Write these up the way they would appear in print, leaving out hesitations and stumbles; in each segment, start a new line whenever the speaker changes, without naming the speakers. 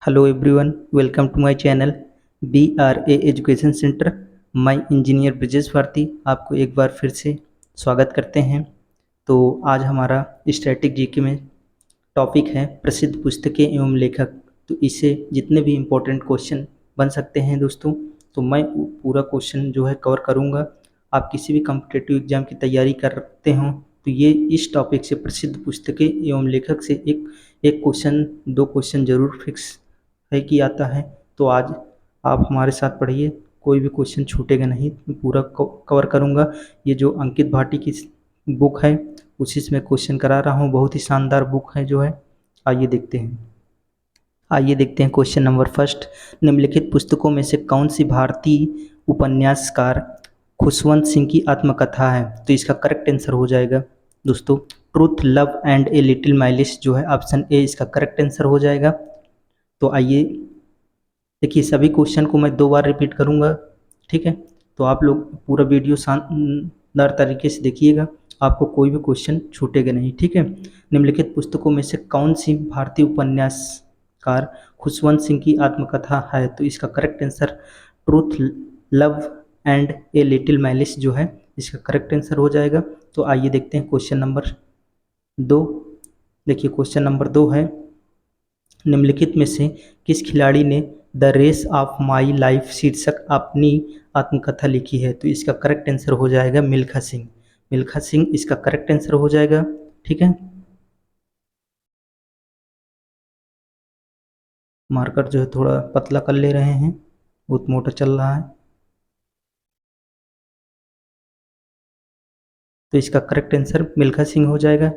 Hello everyone, welcome to my channel BRA education centre. मैं engineer Brijesh Bharti आपको एक बार फिर से स्वागत करते हैं। तो आज हमारा स्टैटिक जीके में टॉपिक है प्रसिद्ध पुस्तकें एवं लेखक। तो इससे जितने भी इम्पोर्टेंट क्वेश्चन बन सकते हैं दोस्तों, तो मैं पूरा क्वेश्चन जो है कवर करूँगा। आप किसी भी कॉम्पिटिटिव एग्जाम की तैयारी करते हो तो ये इस टॉपिक से प्रसिद्ध पुस्तकें एवं लेखक से एक क्वेश्चन, दो क्वेश्चन जरूर फिक्स है कि आता है। तो आज आप हमारे साथ पढ़िए, कोई भी क्वेश्चन छूटेगा नहीं, मैं पूरा कवर करूँगा। ये जो अंकित भाटी की बुक है उसी से मैं क्वेश्चन करा रहा हूँ, बहुत ही शानदार बुक है जो है। आइए देखते हैं क्वेश्चन नंबर फर्स्ट। निम्नलिखित पुस्तकों में से कौन सी भारतीय उपन्यासकार खुशवंत सिंह की आत्मकथा है? तो इसका करेक्ट आंसर हो जाएगा दोस्तों truth, love and a little malice, जो है ऑप्शन ए इसका करेक्ट आंसर हो जाएगा। तो आइए देखिए, सभी क्वेश्चन को मैं 2 बार रिपीट करूंगा, ठीक है? तो आप लोग पूरा वीडियो शानदार तरीके से देखिएगा, आपको कोई भी क्वेश्चन छूटेगा नहीं, ठीक है? निम्नलिखित पुस्तकों में से कौन सी भारतीय उपन्यासकार खुशवंत सिंह की आत्मकथा है? तो इसका correct answer truth, love and a little malice जो है इसका करेक्ट आंसर हो जाएगा। तो आइए देखते हैं क्वेश्चन नंबर 2। देखिए क्वेश्चन नंबर 2 है, निम्नलिखित में से किस खिलाड़ी ने the race of my life शीर्षक अपनी आत्मकथा लिखी है? तो इसका करेक्ट आंसर हो जाएगा मिल्खा सिंह। मिल्खा सिंह इसका करेक्ट आंसर हो जाएगा, ठीक है? मार्कर जो है थोड़ा पतला कर ले रहे हैं, बहुत मोटा चल रहा है। तो इसका करेक्ट आंसर मिल्खा सिंह हो जाएगा,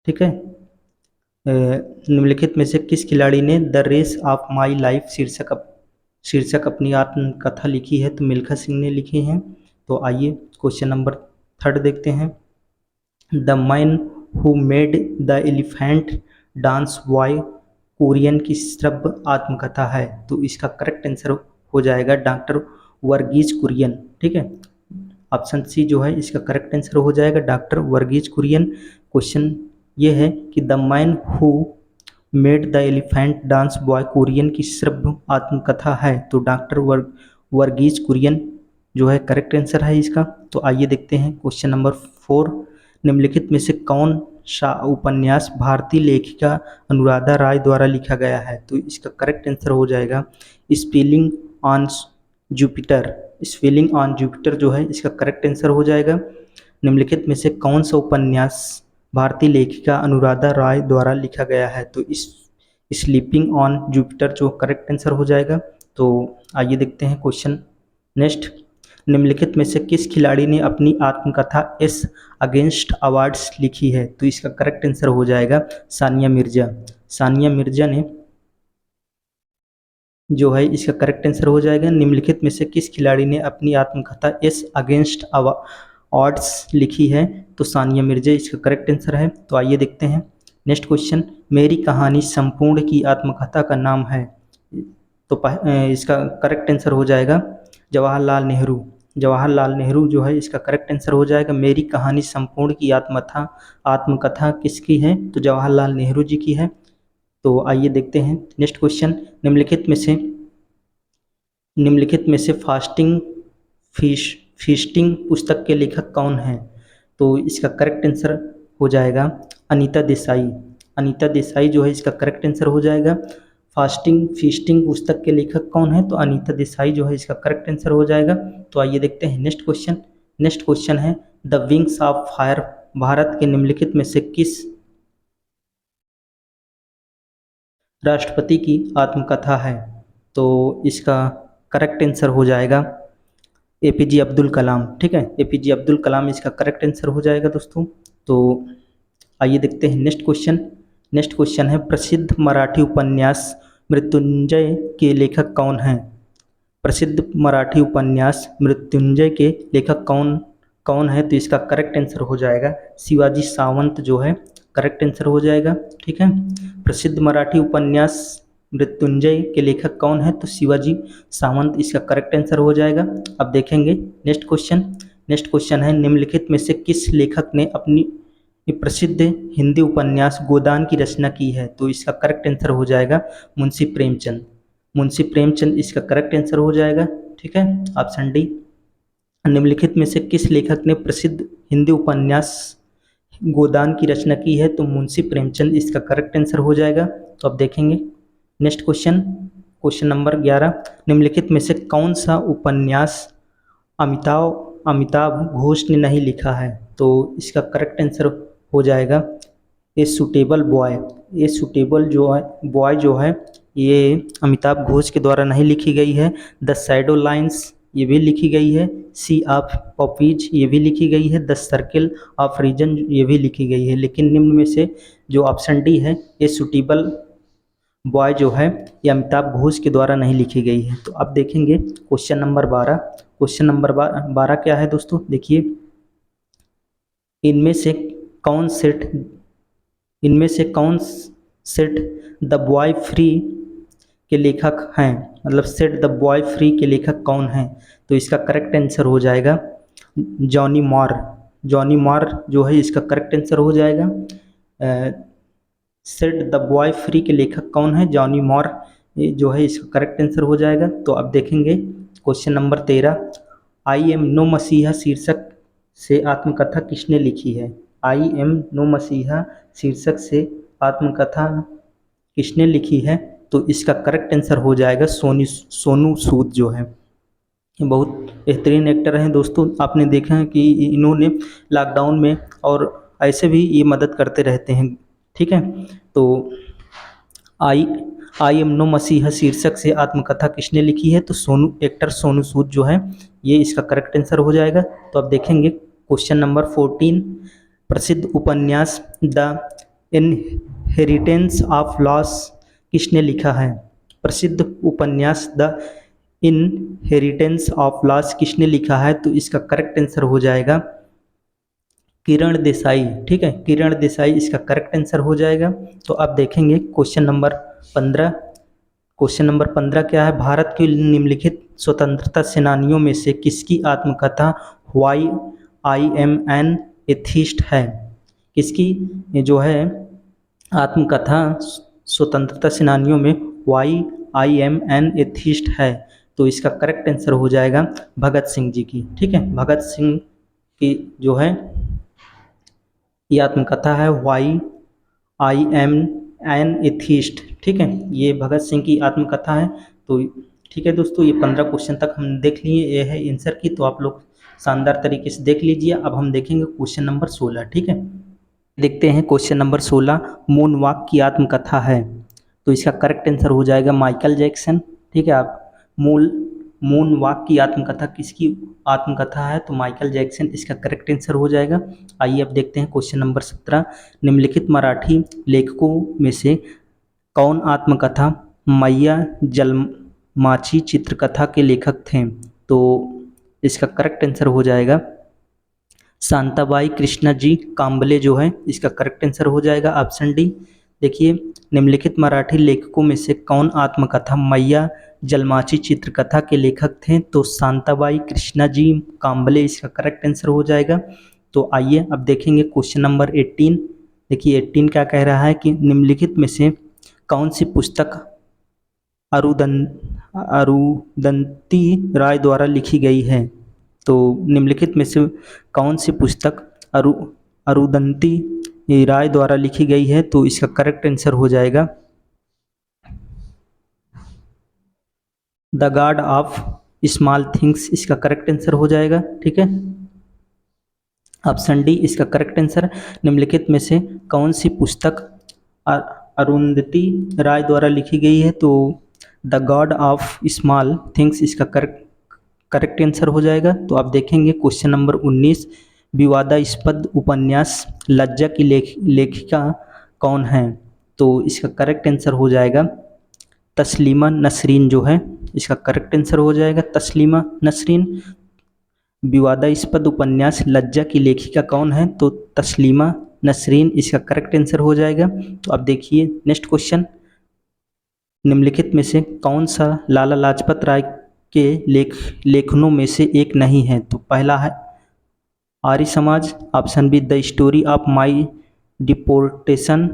ठीक है? निम्नलिखित में से किस खिलाड़ी ने the race of my life शीर्षक अपनी आत्मकथा लिखी है? तो मिल्खा सिंह ने लिखी है। तो आइए क्वेश्चन नंबर 3 देखते हैं। The man who made the elephant dance boy Korean की श्रव्य आत्मकथा है? तो इसका करेक्ट आंसर हो जाएगा डॉक्टर वर्गीज कुरियन, ठीक है? ऑप्शन सी जो है इसका करेक्ट आंसर हो जाएगा डॉक्टर वर्गीज कुरियन। क्वेश्चन ये है कि the man who made the elephant dance boy Korean की श्रव्य आत्मकथा है? तो डॉक्टर वर्गीज कुरियन जो है करेक्ट आंसर है इसका। तो आइए देखते हैं क्वेश्चन नंबर 4। निम्नलिखित में से कौन सा उपन्यास भारतीय लेखिका अनुराधा राय द्वारा लिखा गया है? तो इसका करेक्ट आंसर हो जाएगा spelling on Jupiter. Spelling on Jupiter जो है इसका करेक्ट आंसर हो जाएगा। निम्नलिखित में से कौन सा उपन्यास भारतीय लेखिका अनुराधा राय द्वारा लिखा गया है? तो इस स्लीपिंग ऑन जुपिटर जो करेक्ट आंसर हो जाएगा। तो आइए देखते हैं क्वेश्चन नेक्स्ट। निम्नलिखित में से किस खिलाड़ी ने अपनी आत्मकथा एस अगेंस्ट अवार्ड्स लिखी है? तो इसका करेक्ट आंसर हो जाएगा सानिया मिर्जा। सानिया मिर्जा ने जो है इसका करेक्ट आंसर हो जाएगा। निम्नलिखित में से किस खिलाड़ी ने अपनी आत्मकथा एस अगेंस्ट ऑड्स लिखी है? तो सानिया मिर्जा इसका करेक्ट आंसर है। तो आइए देखते हैं नेक्स्ट क्वेश्चन। मेरी कहानी संपूर्ण की आत्मकथा का नाम है? तो इसका करेक्ट आंसर हो जाएगा जवाहरलाल नेहरू। जवाहरलाल नेहरू जो है इसका करेक्ट आंसर हो जाएगा। मेरी कहानी संपूर्ण की आत्मकथा किसकी है? तो जवाहरलाल नेहरू जी की है। तो आइए देखते हैं नेक्स्ट क्वेश्चन। निम्नलिखित में से फीस्टिंग पुस्तक के लेखक कौन हैं? तो इसका करेक्ट आंसर हो जाएगा अनीता देसाई। अनीता देसाई जो है इसका करेक्ट आंसर हो जाएगा। फीस्टिंग पुस्तक के लेखक कौन है? तो अनीता देसाई जो है इसका करेक्ट आंसर हो जाएगा। तो आइए देखते हैं नेक्स्ट क्वेश्चन। नेक्स्ट क्वेश्चन है the wings of fire Bharat के निम्नलिखित में से किस राष्ट्रपति की आत्मकथा है? तो इसका करेक्ट आंसर हो जाएगा APJ अब्दुल कलाम, ठीक है? APJ अब्दुल कलाम इसका करेक्ट आंसर हो जाएगा दोस्तों। तो आइए देखते हैं नेक्स्ट क्वेश्चन। नेक्स्ट क्वेश्चन है प्रसिद्ध मराठी उपन्यास मृत्युंजय के लेखक कौन हैं? प्रसिद्ध मराठी उपन्यास मृत्युंजय के लेखक कौन कौन है? तो इसका करेक्ट आंसर हो जाएगा शिवाजी सावंत जो है करेक्ट आंसर हो जाएगा, ठीक है? प्रसिद्ध मराठी उपन्यास मृत्युंजय के लेखक कौन है? तो शिवाजी सावंत इसका करेक्ट आंसर हो जाएगा। अब देखेंगे नेक्स्ट क्वेश्चन। नेक्स्ट क्वेश्चन है निम्नलिखित में से किस लेखक ने अपनी ये प्रसिद्ध हिंदी उपन्यास गोदान की रचना की है? तो इसका करेक्ट आंसर हो जाएगा मुंशी प्रेमचंद। मुंशी प्रेमचंद इसका करेक्ट आंसर हो जाएगा। ठीक है, ऑप्शन डी। निम्नलिखित में से किस लेखक ने प्रसिद्ध हिंदी उपन्यास गोदान की रचना की है? तो मुंशी प्रेमचंद इसका करेक्ट आंसर हो जाएगा। तो अब देखेंगे नेक्स्ट क्वेश्चन, क्वेश्चन नंबर 11। निम्नलिखित में से कौन सा उपन्यास अमिताभ अमिताभ घोष ने नहीं लिखा है? तो इसका करेक्ट आंसर हो जाएगा ए सुटेबल बॉय। ये सुटेबल जो है बॉय जो है ये अमिताभ घोष के द्वारा नहीं लिखी गई है। द शैडो लाइंस ये भी लिखी गई है। सी ऑफ पॉपीज ये भी लिखी गई है। द सर्किल ऑफ रीजन ये भी लिखी गई है। लेकिन निम्न में से जो ऑप्शन डी है ये सुटेबल बॉय जो है ये अमिताभ घोष के द्वारा नहीं लिखी गई है। तो अब देखेंगे क्वेश्चन नंबर 12। क्वेश्चन नंबर 12 क्या है दोस्तों? देखिए, इनमें से कौन सेट इनमें से कौन सेट द बॉय फ्री के लेखक हैं? मतलब सेट द बॉय फ्री के लेखक कौन हैं? तो इसका करेक्ट आंसर हो जाएगा जॉनी मॉर। जॉनी मॉर जो है इसका करेक्ट आंसर हो जाएगा। सेट द बॉय फ्री के लेखक कौन है? जॉनी मॉर ये जो है इसका करेक्ट आंसर हो जाएगा। तो अब देखेंगे question number 13। I am no messiah शीर्षक से आत्मकथा किसने लिखी है? आई एम नो मसीहा शीर्षक से आत्मकथा किसने लिखी है? तो इसका करेक्ट आंसर हो जाएगा सोनू सूद जो है। ये बहुत बेहतरीन एक्टर हैं दोस्तों। आपने देखा है कि इन्होंने लॉकडाउन में और ऐसे भी ये मदद करते रहते हैं। ठीक है, तो आई आई एम नो मसीहा शीर्षक से आत्मकथा किसने लिखी है? तो एक्टर सोनू सूद जो है ये इसका करेक्ट आंसर हो जाएगा। तो अब देखेंगे क्वेश्चन नंबर 14। प्रसिद्ध उपन्यास द इनहेरिटेंस ऑफ लॉस किसने लिखा है? प्रसिद्ध उपन्यास द इनहेरिटेंस ऑफ लॉस किसने लिखा है? तो इसका करेक्ट आंसर हो जाएगा किरण देसाई। ठीक है, किरण देसाई इसका करेक्ट आंसर हो जाएगा। तो अब देखेंगे क्वेश्चन नंबर 15। क्वेश्चन नंबर 15 क्या है? भारत के निम्नलिखित स्वतंत्रता सेनानियों में से किसकी आत्मकथा why I M an atheist है? किसकी ये जो है आत्मकथा स्वतंत्रता सेनानियों में why I M an atheist है? तो इसका करेक्ट आंसर हो जाएगा भगत सिंह जी की। ठीक है, भगत सिंह की जो है ये आत्मकथा है why I M an atheist. ठीक है, ये भगत सिंह की आत्मकथा है। तो ठीक है दोस्तों, ये 15 क्वेश्चन तक हम देख लिए, ये है आंसर की। तो आप लोग शानदार तरीके से देख लीजिए। अब हम देखेंगे क्वेश्चन नंबर 16। ठीक है, देखते हैं क्वेश्चन नंबर 16। मून वॉक की आत्मकथा है? तो इसका करेक्ट आंसर हो जाएगा माइकल जैक्सन। ठीक है, आप मून वॉक की आत्मकथा किसकी आत्मकथा है? तो माइकल जैक्सन इसका करेक्ट आंसर हो जाएगा। आइए अब देखते हैं क्वेश्चन नंबर 17। निम्नलिखित मराठी लेखकों में से कौन आत्मकथा मैया जलमाची चित्रकथा के लेखक थे? तो इसका करेक्ट आंसर हो जाएगा शांताबाई कृष्णा जी कांबले जो है इसका करेक्ट आंसर हो जाएगा ऑप्शन डी। देखिए, निम्नलिखित मराठी लेखकों में से कौन आत्मकथा मैया जलमाची चित्रकथा के लेखक थे? तो शांताबाई कृष्णा जी कांबले इसका करेक्ट आंसर हो जाएगा। तो आइए अब देखेंगे क्वेश्चन नंबर 18। देखिए 18 क्या कह रहा है कि निम्नलिखित में से कौन सी पुस्तक अरुंधति राय द्वारा लिखी गई है? तो निम्नलिखित में से कौन सी पुस्तक अरुंधति राय द्वारा लिखी गई है? तो इसका करेक्ट आंसर हो जाएगा the God of small things इसका करेक्ट आंसर हो जाएगा। ठीक है, ऑप्शन डी इसका करेक्ट आंसर। निम्नलिखित में से कौन सी पुस्तक अरुंधति राय द्वारा लिखी गई है? तो the God of small things इसका करेक्ट आंसर हो जाएगा। तो आप देखेंगे क्वेश्चन नंबर 19। विवादास्पद उपन्यास लज्जा की लेखिका कौन है? तो इसका करेक्ट आंसर हो जाएगा तस्लीमा नसरीन जो है इसका करेक्ट आंसर हो जाएगा तस्लीमा नसरीन। विवादास्पद उपन्यास लज्जा की लेखिका कौन है? तो तस्लीमा नसरीन इसका करेक्ट आंसर हो जाएगा। तो अब देखिए नेक्स्ट क्वेश्चन। निम्नलिखित में से कौन सा लाला लाजपत राय के लेखनों में से एक नहीं है? तो पहला है Arya Samaj, option b the story of my deportation,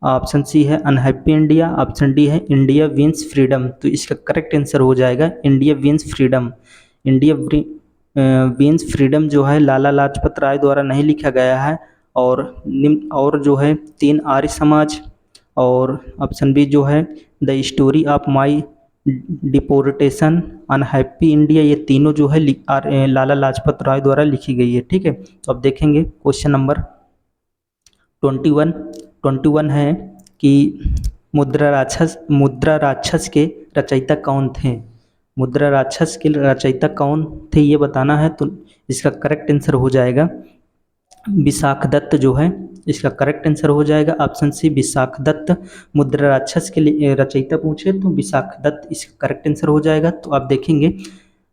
option c है अनहैप्पी इंडिया, ऑप्शन डी है इंडिया विंस फ्रीडम। तो इसका करेक्ट आंसर हो जाएगा India wins freedom. India wins freedom जो है लाला लाजपत राय द्वारा नहीं लिखा गया है, और निम्न और जो है तीन आर्य समाज और ऑप्शन बी जो है the story of my deportation, unhappy India, ये तीनों जो है लाला लाजपत राय द्वारा लिखी गई है। ठीक है, तो अब देखेंगे क्वेश्चन नंबर 21 है कि मुद्रा राक्षस के रचयिता कौन थे। मुद्रा राक्षस के रचयिता कौन थे ये बताना है, तो इसका करेक्ट आंसर हो जाएगा विशाख दत्त जो है, इसका करेक्ट आंसर हो जाएगा ऑप्शन सी विशाख दत्त। मुद्रा राक्षस के लिए रचयिता पूछे तो विशाख दत्त इसका करेक्ट आंसर हो जाएगा। तो आप देखेंगे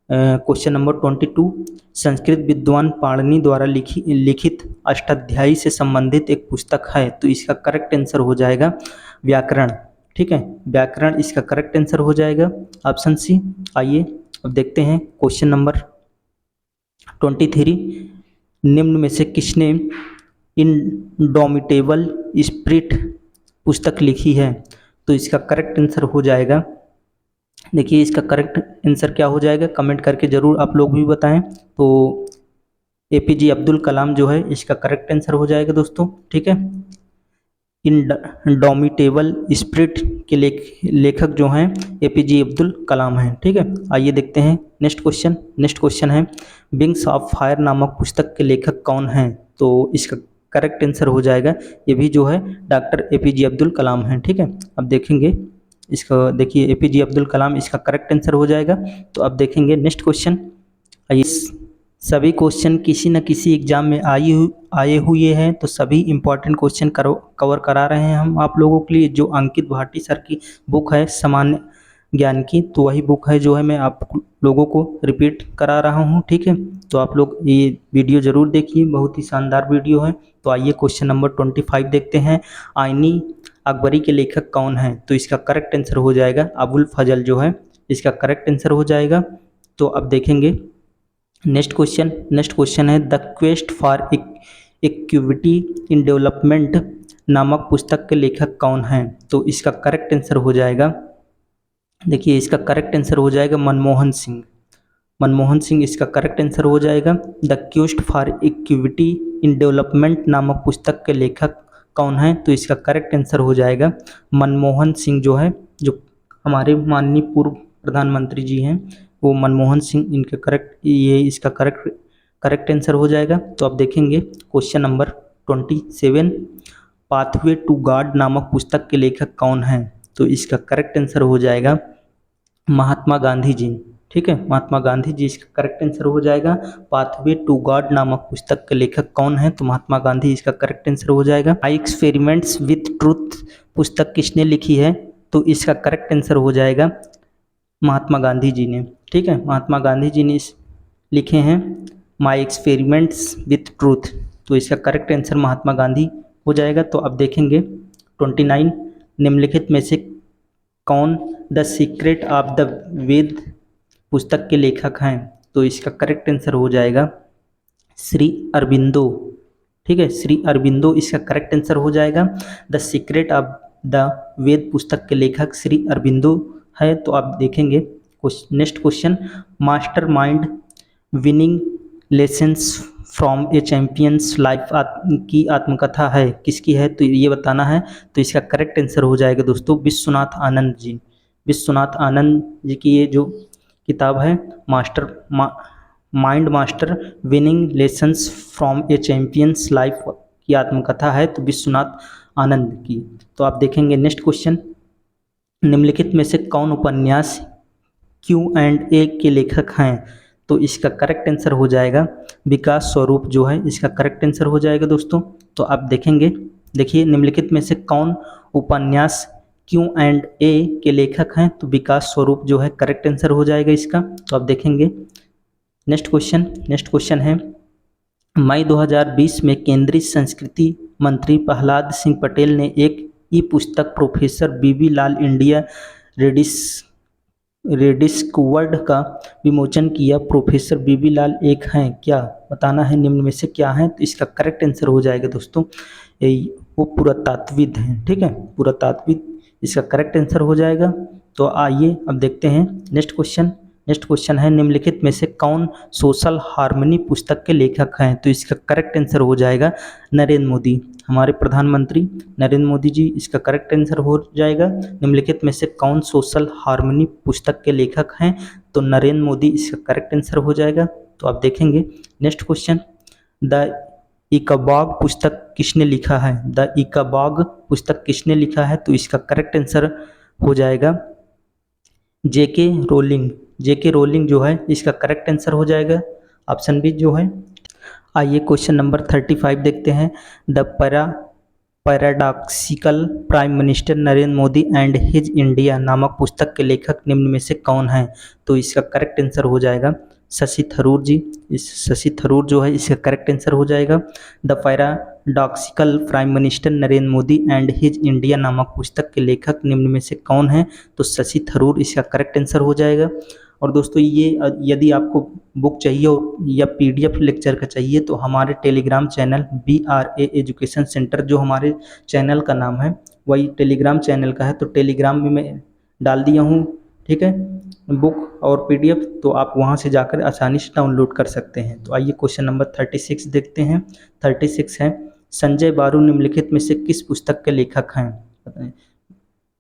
क्वेश्चन नंबर 22, संस्कृत विद्वान पाणिनि द्वारा लिखित अष्टाध्यायी से संबंधित एक पुस्तक है, तो इसका करेक्ट आंसर हो जाएगा व्याकरण। ठीक है, व्याकरण इसका करेक्ट आंसर हो जाएगा ऑप्शन सी। आइए अब देखते हैं क्वेश्चन नंबर 23, निम्न में से किसने इनडोमिटेबल स्पिरिट पुस्तक लिखी है, तो इसका करेक्ट आंसर हो जाएगा, देखिए इसका करेक्ट आंसर क्या हो जाएगा कमेंट करके ज़रूर आप लोग भी बताएं। तो एपीजे अब्दुल कलाम जो है इसका करेक्ट आंसर हो जाएगा दोस्तों। ठीक है, इनडोमिटेबल स्पिरिट के लेखक जो हैं एपीजे अब्दुल कलाम हैं। ठीक है, आइए देखते हैं नेक्स्ट क्वेश्चन है विंग्स ऑफ फायर नामक पुस्तक के लेखक कौन हैं, तो इसका करेक्ट आंसर हो जाएगा, ये भी जो है डॉक्टर एपीजे अब्दुल कलाम हैं। ठीक है, अब देखेंगे इसका, देखिए एपीजे अब्दुल कलाम इसका करेक्ट आंसर हो जाएगा। तो अब देखेंगे नेक्स्ट क्वेश्चन। आइए, सभी क्वेश्चन किसी न किसी एग्जाम में आए हुए हैं, तो सभी इम्पोर्टेंट क्वेश्चन कवर करा रहे हैं हम आप लोगों के लिए। जो अंकित भाटी सर की बुक है सामान्य ज्ञान की, तो वही बुक है जो है मैं आप लोगों को रिपीट करा रहा हूँ। ठीक है, तो आप लोग ये वीडियो ज़रूर देखिए, बहुत ही शानदार वीडियो है। तो आइए क्वेश्चन नंबर 25 देखते हैं, आईनी अकबरी के लेखक कौन हैं, तो इसका करेक्ट आंसर हो जाएगा अबुल फजल जो है, इसका करेक्ट आंसर हो जाएगा। तो अब देखेंगे नेक्स्ट क्वेश्चन है the quest for equity in development नामक पुस्तक के लेखक कौन हैं, तो इसका करेक्ट आंसर हो जाएगा, देखिए इसका करेक्ट आंसर हो जाएगा मनमोहन सिंह इसका करेक्ट आंसर हो जाएगा। The quest for equity in development नामक पुस्तक के लेखक कौन है, तो इसका करेक्ट आंसर हो जाएगा मनमोहन सिंह जो है, जो हमारे माननीय पूर्व प्रधानमंत्री जी हैं वो मनमोहन सिंह, इसका करेक्ट आंसर हो जाएगा। तो अब देखेंगे question number 27, pathway to God नामक पुस्तक के लेखक कौन हैं, तो इसका करेक्ट आंसर हो जाएगा महात्मा गांधी जी। ठीक है, महात्मा गांधी जी इसका करेक्ट आंसर हो जाएगा। पाथवे टू गॉड नामक पुस्तक के लेखक कौन है, तो महात्मा गांधी इसका करेक्ट आंसर हो जाएगा। आई एक्सपेरिमेंट्स विथ ट्रूथ पुस्तक किसने लिखी है, तो इसका करेक्ट आंसर हो जाएगा महात्मा गांधी जी ने। ठीक है, महात्मा गांधी जी ने लिखे हैं माई एक्सपेरिमेंट्स विथ ट्रूथ, तो इसका करेक्ट आंसर महात्मा गांधी हो जाएगा। तो अब देखेंगे 29, निम्नलिखित में से कौन द सीक्रेट ऑफ द वेद पुस्तक के लेखक हैं, तो इसका करेक्ट आंसर हो जाएगा श्री अरबिंदो। ठीक है, श्री अरबिंदो इसका करेक्ट आंसर हो जाएगा। द सीक्रेट ऑफ द वेद पुस्तक के लेखक श्री अरबिंदो है। तो आप देखेंगे next question, master mind winning lessons from A champions life की आत्मकथा है, किसकी है, तो ये बताना है। तो इसका करेक्ट आंसर हो जाएगा दोस्तों विश्वनाथ आनंद जी की ये जो किताब है mind master winning lessons from A champions life की आत्मकथा है, तो विश्वनाथ आनंद की। तो आप देखेंगे नेक्स्ट क्वेश्चन, निम्नलिखित में से कौन उपन्यास Q&A के लेखक हैं, तो इसका करेक्ट आंसर हो जाएगा विकास स्वरूप जो है, इसका करेक्ट आंसर हो जाएगा दोस्तों। तो आप देखेंगे, देखिए निम्नलिखित में से कौन उपन्यास Q&A के लेखक हैं, तो विकास स्वरूप जो है करेक्ट आंसर हो जाएगा इसका। तो आप देखेंगे नेक्स्ट क्वेश्चन है, मई 2020 में केंद्रीय संस्कृति मंत्री प्रहलाद सिंह पटेल ने एक ई पुस्तक प्रोफेसर बीबी लाल इंडिया रेडिस्क वर्ड का विमोचन किया प्रोफेसर बीबी लाल एक हैं क्या? बताना है निम्न में से क्या है। तो इसका करेक्ट आंसर हो जाएगा दोस्तों वो पुरातात्विद हैं। ठीक है, पुरातात्विद इसका करेक्ट आंसर हो जाएगा। तो आइए अब देखते हैं नेक्स्ट क्वेश्चन। नेक्स्ट क्वेश्चन है निम्नलिखित में से कौन सोशल हार्मनी पुस्तक के लेखक हैं? तो इसका करेक्ट आंसर हो जाएगा नरेंद्र मोदी, हमारे प्रधानमंत्री नरेंद्र मोदी जी। इसका करेक्ट आंसर हो जाएगा निम्नलिखित में से कौन सोशल हार्मनी पुस्तक के लेखक हैं? तो नरेंद्र मोदी इसका करेक्ट आंसर हो जाएगा। तो आप देखेंगे नेक्स्ट क्वेश्चन, द इकबाग पुस्तक किसने लिखा है? द इकबाग पुस्तक किसने लिखा है? तो इसका करेक्ट आंसर हो जाएगा जेके रोलिंग। जेके रोलिंग जो है इसका करेक्ट आंसर हो जाएगा ऑप्शन बी जो है। आइए क्वेश्चन नंबर 35 देखते हैं। The paradoxical prime minister Narendra Modi and his India नामक पुस्तक के लेखक निम्न में से कौन है? तो इसका करेक्ट आंसर हो जाएगा शशि थरूर जी। इस शशि थरूर जो है इसका करेक्ट आंसर हो जाएगा। The paradoxical prime minister Narendra Modi and his India नामक पुस्तक के लेखक निम्न में से कौन है? तो शशि थरूर इसका करेक्ट आंसर हो जाएगा। और दोस्तों ये यदि आपको बुक चाहिए या पीडीएफ लेक्चर का चाहिए तो हमारे Telegram channel BRA education centre, जो हमारे चैनल का नाम है वही टेलीग्राम चैनल का है, तो टेलीग्राम में मैं डाल दिया हूँ। ठीक है, बुक और पीडीएफ, तो आप वहाँ से जाकर आसानी से डाउनलोड कर सकते हैं। तो आइए क्वेश्चन नंबर 36 देखते हैं। 36 है संजय बारू निम्नलिखित में से किस पुस्तक के लेखक हैं?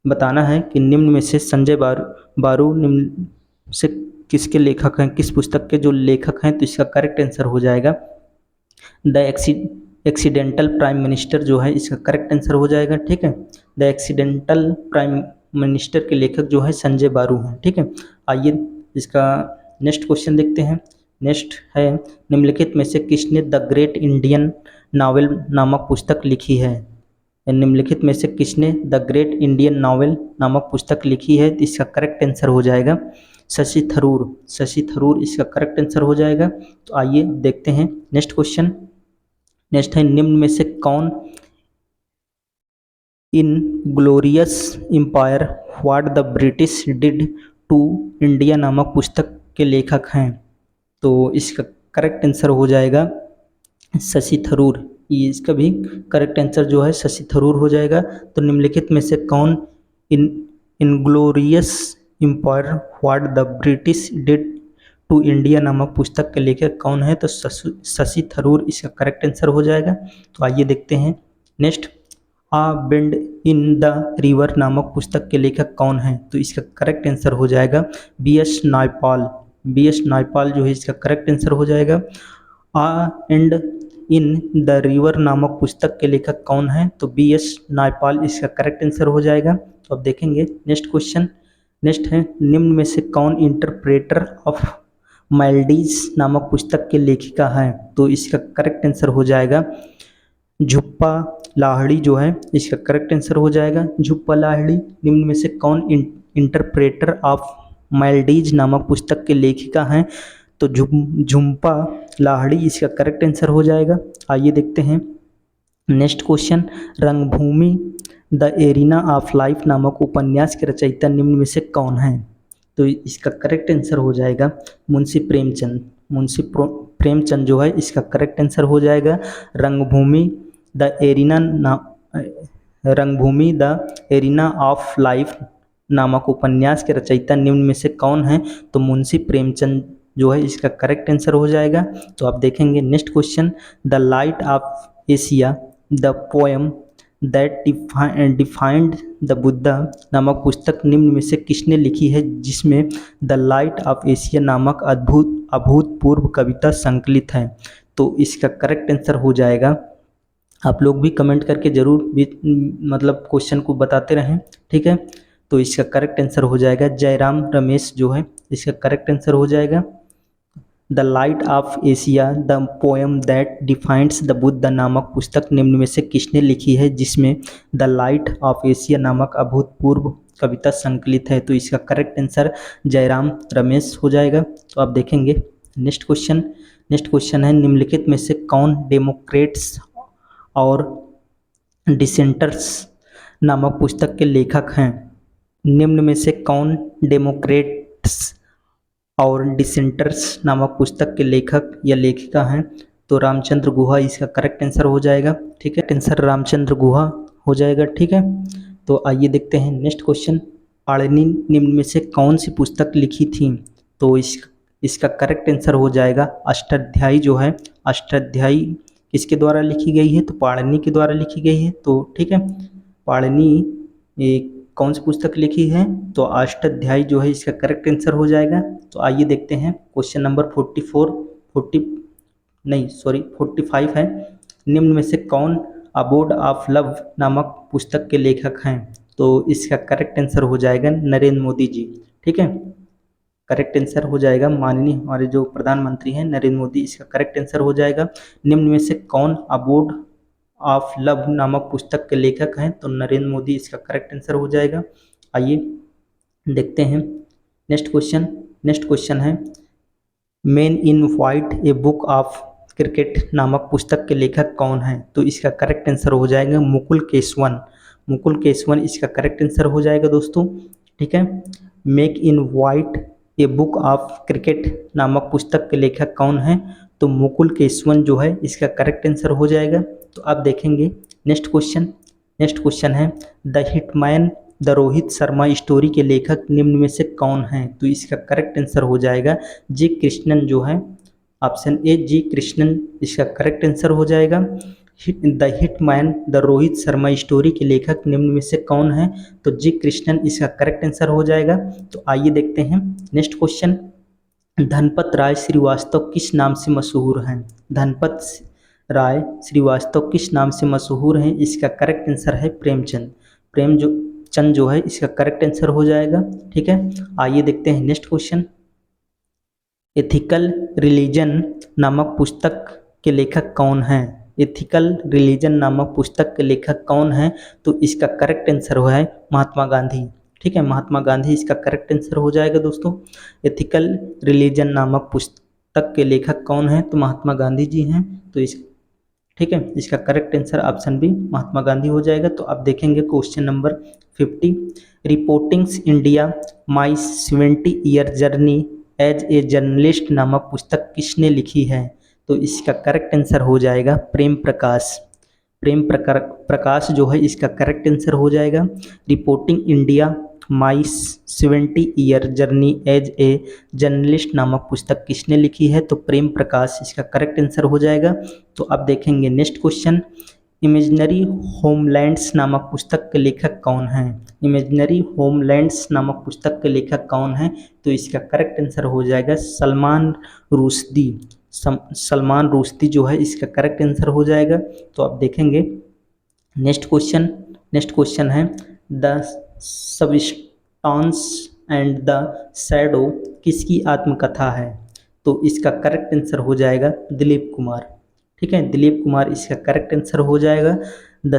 बताना है कि निम्न में से संजय बारू निम्न से किसके लेखक हैं, किस पुस्तक के जो लेखक हैं? तो इसका करेक्ट आंसर हो जाएगा द एक्सीडेंटल प्राइम मिनिस्टर जो है इसका करेक्ट आंसर हो जाएगा। ठीक है, द एक्सीडेंटल प्राइम मिनिस्टर के लेखक जो है संजय बारू हैं। ठीक है, आइए इसका नेक्स्ट क्वेश्चन देखते हैं। नेक्स्ट है निम्नलिखित में से किसने द ग्रेट इंडियन नॉवेल नामक पुस्तक लिखी है? निम्नलिखित में से किसने द ग्रेट इंडियन नॉवेल नामक पुस्तक लिखी है? तो इसका करेक्ट आंसर हो जाएगा शशि थरूर। शशि थरूर इसका करेक्ट आंसर हो जाएगा। तो आइए देखते हैं नेक्स्ट क्वेश्चन। नेक्स्ट है निम्न में से कौन inglorious empire what the British did to India नामक पुस्तक के लेखक हैं? तो इसका करेक्ट आंसर हो जाएगा शशि थरूर। ये इसका भी करेक्ट आंसर जो है शशि थरूर हो जाएगा। तो निम्नलिखित में से कौन inglorious empire what the British did to India नामक पुस्तक के लेखक कौन है? तो शशि थरूर इसका करेक्ट आंसर हो जाएगा। तो आइए देखते हैं next, a bend in the river नामक पुस्तक के लेखक कौन है? तो इसका करेक्ट आंसर हो जाएगा BS नायपाल। BS नायपाल जो है इसका करेक्ट आंसर हो जाएगा। आ एंड इन द रिवर नामक पुस्तक के लेखक कौन है? तो BS नायपाल इसका करेक्ट आंसर हो जाएगा। तो अब देखेंगे नेक्स्ट क्वेश्चन। नेक्स्ट है निम्न में से कौन इंटरप्रेटर ऑफ माइल्डीज नामक पुस्तक के लेखिका है? तो इसका करेक्ट आंसर हो जाएगा झुप्पा लाहिड़ी जो है इसका करेक्ट आंसर हो जाएगा झुप्पा लाहिड़ी। निम्न में से कौन इंटरप्रेटर ऑफ माइल्डीज नामक पुस्तक के लेखिका हैं? तो झुम्पा लाहिड़ी इसका करेक्ट आंसर हो जाएगा। आइए देखते हैं नेक्स्ट क्वेश्चन। रंगभूमि द एरिना ऑफ लाइफ नामक उपन्यास के रचयिता निम्न में से कौन है? तो इसका करेक्ट आंसर हो जाएगा मुंशी प्रेमचंद। मुंशी प्रेमचंद जो है इसका करेक्ट आंसर हो जाएगा। रंगभूमि द एरिना ऑफ लाइफ नामक उपन्यास के रचयिता निम्न में से कौन है? तो मुंशी प्रेमचंद जो है इसका करेक्ट आंसर हो जाएगा। तो आप देखेंगे next question. The light of Asia the poem that defined the Buddha नामक पुस्तक निम्न में से किसने लिखी है, जिसमें द लाइट ऑफ एशिया नामक अभूतपूर्व कविता संकलित है? तो इसका करेक्ट आंसर हो जाएगा, आप लोग भी कमेंट करके ज़रूर मतलब क्वेश्चन को बताते रहें। ठीक है, तो इसका करेक्ट आंसर हो जाएगा जयराम रमेश जो है इसका करेक्ट आंसर हो जाएगा। The light of Asia the poem that defines the Buddha नामक पुस्तक निम्न में से किसने लिखी है, जिसमें द लाइट ऑफ एशिया नामक अभूतपूर्व कविता संकलित है? तो इसका करेक्ट आंसर जयराम रमेश हो जाएगा। तो आप देखेंगे नेक्स्ट क्वेश्चन। नेक्स्ट क्वेश्चन है निम्नलिखित में से कौन डेमोक्रेट्स और डिसेंटर्स नामक पुस्तक के लेखक हैं? निम्न में से कौन डेमोक्रेट्स सेक्ट्स और डिसेंटर्स नामक पुस्तक के लेखक या लेखिका हैं? तो रामचंद्र गुहा इसका करेक्ट आंसर हो जाएगा। ठीक है, आंसर रामचंद्र गुहा हो जाएगा। ठीक है, तो आइए देखते हैं नेक्स्ट क्वेश्चन। पाणिनि निम्न में से कौन सी पुस्तक लिखी थी? तो इसका करेक्ट आंसर हो जाएगा अष्टाध्यायी जो है, अष्टाध्यायी किसके द्वारा लिखी गई है? तो पाणिनि के द्वारा लिखी गई है। तो ठीक है, पाणिनि कौन सी पुस्तक लिखी है? तो अष्टाध्यायी जो है इसका करेक्ट आंसर हो जाएगा। तो आइए देखते हैं क्वेश्चन नंबर 45 है। निम्न में से कौन अबोर्ड ऑफ लव नामक पुस्तक के लेखक हैं? तो इसका करेक्ट आंसर हो जाएगा नरेंद्र मोदी जी। ठीक है, करेक्ट आंसर हो जाएगा माननीय हमारे जो प्रधानमंत्री हैं नरेंद्र मोदी, इसका करेक्ट आंसर हो जाएगा। निम्न में से कौन अबोर्ड ऑफ लव नामक पुस्तक के लेखक हैं? तो नरेंद्र मोदी इसका करेक्ट आंसर हो जाएगा। आइए देखते हैं नेक्स्ट क्वेश्चन है man in white a book of cricket नामक पुस्तक के लेखक कौन हैं? तो इसका करेक्ट आंसर हो जाएगा मुकुल केशवन इसका करेक्ट आंसर हो जाएगा दोस्तों। ठीक है, make in white a book of cricket नामक पुस्तक के लेखक कौन हैं? तो मुकुल केशवन जो है इसका करेक्ट आंसर हो जाएगा। तो आप देखेंगे नेक्स्ट क्वेश्चन है the hitman the Rohit Sharma story के लेखक निम्न में से कौन हैं? तो इसका करेक्ट आंसर हो जाएगा जी कृष्णन जो है, ऑप्शन ए जी कृष्णन इसका करेक्ट आंसर हो जाएगा। The hitman the Rohit Sharma story के लेखक निम्न में से कौन है? तो जी कृष्णन इसका करेक्ट आंसर हो जाएगा। तो आइए देखते हैं नेक्स्ट क्वेश्चन। धनपत राय श्रीवास्तव किस नाम से मशहूर हैं? धनपत राय श्रीवास्तव किस नाम से मशहूर हैं? इसका करेक्ट आंसर है प्रेमचंद जो है इसका करेक्ट आंसर हो जाएगा। ठीक है, आइए देखते हैं नेक्स्ट क्वेश्चन। एथिकल रिलीजन नामक पुस्तक के लेखक कौन हैं? एथिकल रिलीजन नामक पुस्तक के लेखक कौन हैं? तो इसका करेक्ट आंसर है महात्मा गांधी। ठीक है, महात्मा गांधी इसका करेक्ट आंसर हो जाएगा दोस्तों। एथिकल रिलीजन नामक पुस्तक के लेखक कौन हैं? तो महात्मा गांधी जी हैं। तो ठीक है, इसका correct answer option B Mahatma Gandhi हो जाएगा। तो आप देखेंगे question number 50 reportings India my 70 year journey as a journalist नामक पुस्तक किसने लिखी है? तो इसका करेक्ट आंसर हो जाएगा प्रेम प्रकाश जो है इसका करेक्ट आंसर हो जाएगा। Reporting India my 70 year journey as a journalist नामक पुस्तक किसने लिखी है? तो प्रेम प्रकाश इसका करेक्ट आंसर हो जाएगा। तो अब देखेंगे नेक्स्ट क्वेश्चन। इमेजिनरी होमलैंड्स नामक पुस्तक के लेखक कौन हैं? इमेजिनरी होमलैंड्स नामक पुस्तक के लेखक कौन हैं? तो इसका करेक्ट आंसर हो जाएगा सलमान रुश्दी जो है इसका करेक्ट आंसर हो जाएगा। तो आप देखेंगे नेक्स्ट क्वेश्चन है the substance and the shadow किसकी आत्मकथा है? तो इसका करेक्ट आंसर हो जाएगा दिलीप कुमार। ठीक है, दिलीप कुमार इसका करेक्ट आंसर हो जाएगा। The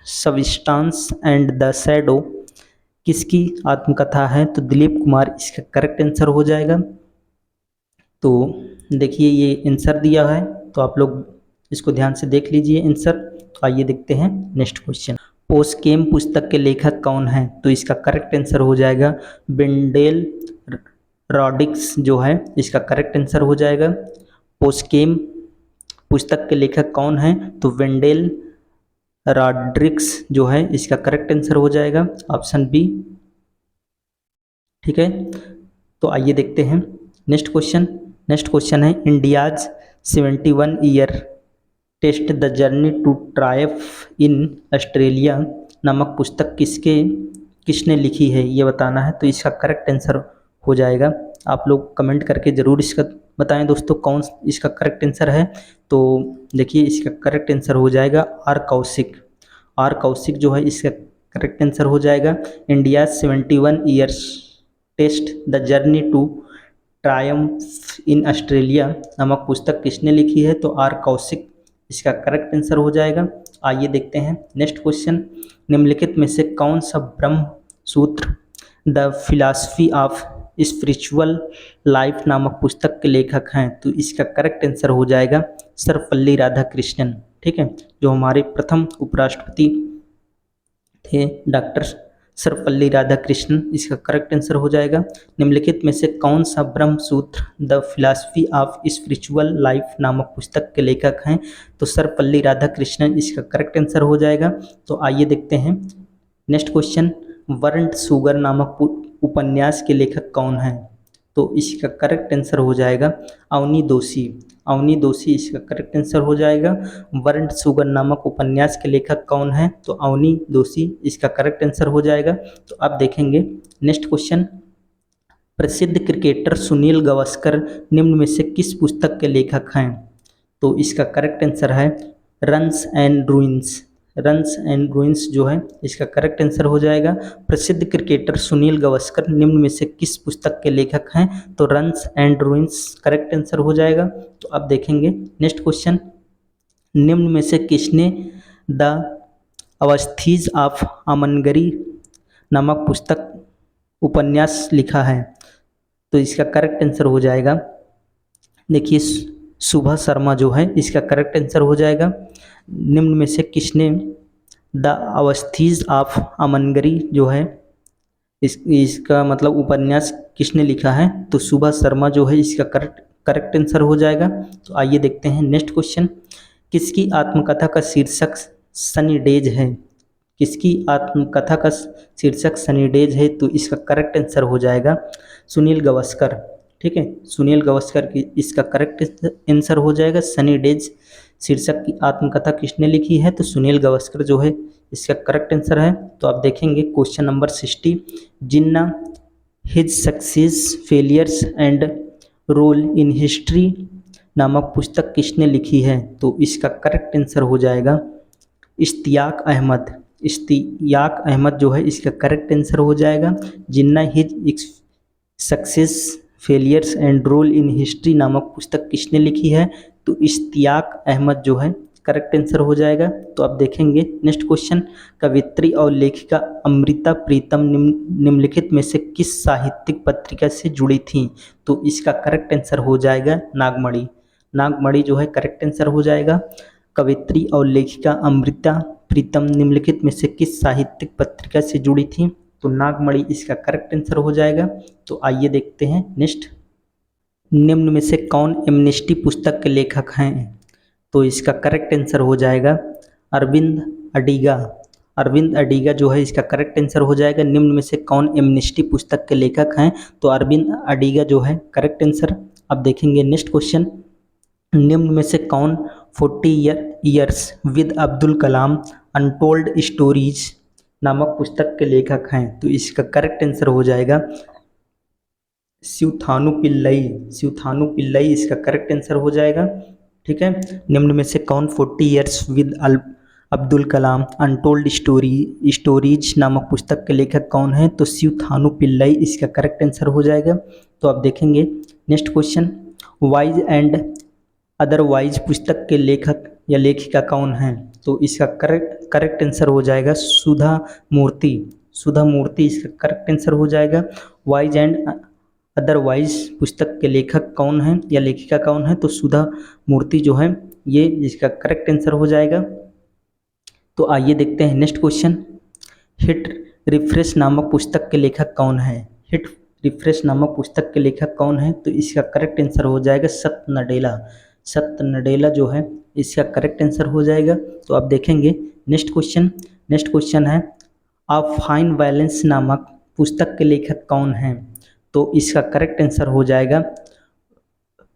substance and the shadow किसकी आत्मकथा है? तो दिलीप कुमार इसका करेक्ट आंसर हो जाएगा। तो देखिए ये आंसर दिया है, तो आप लोग इसको ध्यान से देख लीजिए आंसर। तो आइए देखते हैं नेक्स्ट क्वेश्चन। पोस्केम पुस्तक के लेखक कौन हैं? तो इसका करेक्ट आंसर हो जाएगा वेंडेल रॉड्रिग्स जो है इसका करेक्ट आंसर हो जाएगा। पोस्केम पुस्तक के लेखक कौन हैं? तो वेंडेल रॉड्रिग्स जो है इसका करेक्ट आंसर हो जाएगा ऑप्शन बी। ठीक है, तो आइए देखते हैं नेक्स्ट क्वेश्चन है India's 71 year test the journey to triumph in Australia नामक पुस्तक किसने लिखी है ये बताना है। तो इसका करेक्ट आंसर हो जाएगा, आप लोग कमेंट करके ज़रूर इसका बताएं दोस्तों कौन इसका करेक्ट आंसर है। तो देखिए इसका करेक्ट आंसर हो जाएगा आर कौशिक जो है इसका करेक्ट आंसर हो जाएगा। India 71 years test the journey to triumph in Australia नामक पुस्तक किसने लिखी है? तो आर कौशिक इसका करेक्ट आंसर हो जाएगा। आइए देखते हैं नेक्स्ट क्वेश्चन। निम्नलिखित में से कौन सा ब्रह्म सूत्र the philosophy of spiritual life नामक पुस्तक के लेखक हैं? तो इसका करेक्ट आंसर हो जाएगा सर्वपल्ली राधाकृष्णन। ठीक है, जो हमारे प्रथम उपराष्ट्रपति थे डॉक्टर सर्वपल्ली राधाकृष्णन इसका करेक्ट आंसर हो जाएगा। निम्नलिखित में से कौन सा ब्रह्म सूत्र the philosophy of spiritual life नामक पुस्तक के लेखक हैं? तो सर्वपल्ली राधाकृष्णन इसका करेक्ट आंसर हो जाएगा। तो आइए देखते हैं नेक्स्ट क्वेश्चन, बर्न्ड शुगर नामक उपन्यास के लेखक कौन हैं? तो इसका करेक्ट आंसर हो जाएगा अवनी दोषी। अवनी दोषी इसका करेक्ट आंसर हो जाएगा। बर्न्ड शुगर नामक उपन्यास के लेखक कौन हैं? तो अवनी दोषी इसका करेक्ट आंसर हो जाएगा। तो अब देखेंगे नेक्स्ट क्वेश्चन, प्रसिद्ध क्रिकेटर सुनील गावस्कर निम्न में से किस पुस्तक के लेखक हैं? तो इसका करेक्ट आंसर है runs and ruins. Runs and ruins जो है इसका करेक्ट आंसर हो जाएगा। प्रसिद्ध क्रिकेटर सुनील गावस्कर निम्न में से किस पुस्तक के लेखक हैं? तो runs and ruins correct answer हो जाएगा। तो अब देखेंगे नेक्स्ट क्वेश्चन, निम्न में से किसने द अवस्थीज ऑफ अमनगरी नामक पुस्तक उपन्यास लिखा है? तो इसका करेक्ट आंसर हो जाएगा, देखिए सुभा शर्मा जो है इसका करेक्ट आंसर हो जाएगा। निम्न में से किसने द अवस्थीज ऑफ अमनगरी जो है इसका मतलब उपन्यास किसने लिखा है? तो सुभा शर्मा जो है इसका करेक्ट आंसर हो जाएगा। तो आइए देखते हैं नेक्स्ट क्वेश्चन, किसकी आत्मकथा का शीर्षक सनी डेज है? किसकी आत्मकथा का शीर्षक सनी डेज है? तो इसका करेक्ट आंसर हो जाएगा सुनील गावस्कर। ठीक है, सुनील गावस्कर की इसका करेक्ट आंसर हो जाएगा। सनी डेज शीर्षक की आत्मकथा किसने लिखी है? तो सुनील गावस्कर जो है इसका करेक्ट आंसर है। तो आप देखेंगे question number 60, Jinnah his success failures and role in history नामक पुस्तक किसने लिखी है? तो इसका करेक्ट आंसर हो जाएगा इश्तियाक अहमद। इश्तियाक अहमद जो है इसका करेक्ट आंसर हो जाएगा। Jinnah his success failures and role in history नामक पुस्तक किसने लिखी है? तो इश्तियाक अहमद जो है करेक्ट आंसर हो जाएगा। तो आप देखेंगे नेक्स्ट क्वेश्चन, कवित्री और लेखिका अमृता प्रीतम निम्नलिखित में से किस साहित्यिक पत्रिका से जुड़ी थी? तो इसका करेक्ट आंसर हो जाएगा नागमणि। नागमणि जो है करेक्ट आंसर हो जाएगा। कवित्री और लेखिका अमृता प्रीतम निम्नलिखित में से किस साहित्यिक पत्रिका से जुड़ी थी? तो नागमणि इसका करेक्ट आंसर हो जाएगा। तो आइए देखते हैं नेक्स्ट, निम्न में से कौन एमनेस्टी पुस्तक के लेखक हैं? तो इसका करेक्ट आंसर हो जाएगा अरविंद अडिगा। अरविंद अडिगा जो है इसका करेक्ट आंसर हो जाएगा। निम्न में से कौन एमनेस्टी पुस्तक के लेखक हैं? तो अरविंद अडिगा जो है करेक्ट आंसर। अब देखेंगे नेक्स्ट क्वेश्चन, निम्न में से कौन 40 years with Abdul Kalam untold stories नामक पुस्तक के लेखक हैं? तो इसका करेक्ट आंसर हो जाएगा शिवथानु पिल्लई। शिवथानु पिल्लई इसका करेक्ट आंसर हो जाएगा। ठीक है, निम्न में से कौन 40 years with Abdul Kalam untold stories नामक पुस्तक के लेखक कौन है? तो शिवथानु पिल्लई इसका करेक्ट आंसर हो जाएगा। तो आप देखेंगे next question, wise and otherwise पुस्तक के लेखक या लेखिका कौन है? तो इसका करेक्ट आंसर हो जाएगा सुधा मूर्ति। सुधा मूर्ति इसका करेक्ट आंसर हो जाएगा। वाइज एंड अदरवाइज पुस्तक के लेखक कौन हैं या लेखिका कौन है? तो सुधा मूर्ति जो है ये इसका करेक्ट आंसर हो जाएगा। तो आइए देखते हैं नेक्स्ट क्वेश्चन, हिट रिफ्रेश नामक पुस्तक के लेखक कौन है? हिट रिफ्रेश नामक पुस्तक के लेखक कौन है? तो इसका करेक्ट आंसर हो जाएगा सत्य नडेला। सत्य नडेला जो है इसका करेक्ट आंसर हो जाएगा। तो आप देखेंगे नेक्स्ट क्वेश्चन है अ फाइन बैलेंस नामक पुस्तक के लेखक कौन हैं? तो इसका करेक्ट आंसर हो जाएगा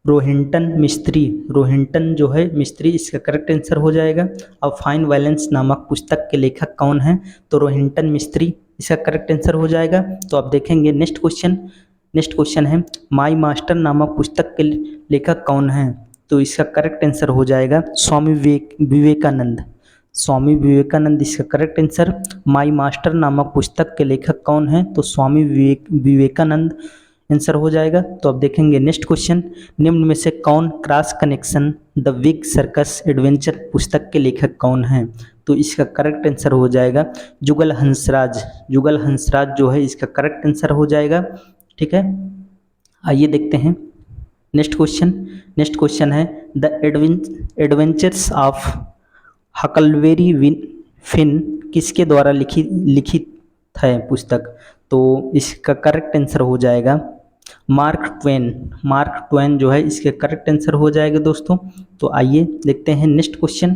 रोहिंटन मिस्त्री। रोहिंटन जो है मिस्त्री इसका करेक्ट आंसर हो जाएगा। अ फाइन बैलेंस नामक पुस्तक के लेखक कौन हैं? तो रोहिंटन मिस्त्री इसका करेक्ट आंसर हो जाएगा। तो आप देखेंगे नेक्स्ट क्वेश्चन है माई मास्टर नामक पुस्तक के लेखक कौन हैं? तो इसका करेक्ट आंसर हो जाएगा स्वामी विवेकानंद। स्वामी विवेकानंद इसका करेक्ट आंसर। माई मास्टर नामक पुस्तक के लेखक कौन हैं? तो स्वामी विवेकानंद आंसर हो जाएगा। तो अब देखेंगे नेक्स्ट क्वेश्चन, निम्न में से कौन cross connection the big circus adventure पुस्तक के लेखक कौन हैं? तो इसका करेक्ट आंसर हो जाएगा जुगल हंसराज। जुगल हंसराज जो है इसका करेक्ट आंसर हो जाएगा। ठीक है, आइए देखते हैं नेक्स्ट क्वेश्चन है the adventures of Huckleberry Finn किसके द्वारा लिखित है पुस्तक, तो इसका करेक्ट आंसर हो जाएगा मार्क ट्वेन। मार्क ट्वेन जो है इसके करेक्ट आंसर हो जाएगा दोस्तों। तो आइए देखते हैं नेक्स्ट क्वेश्चन।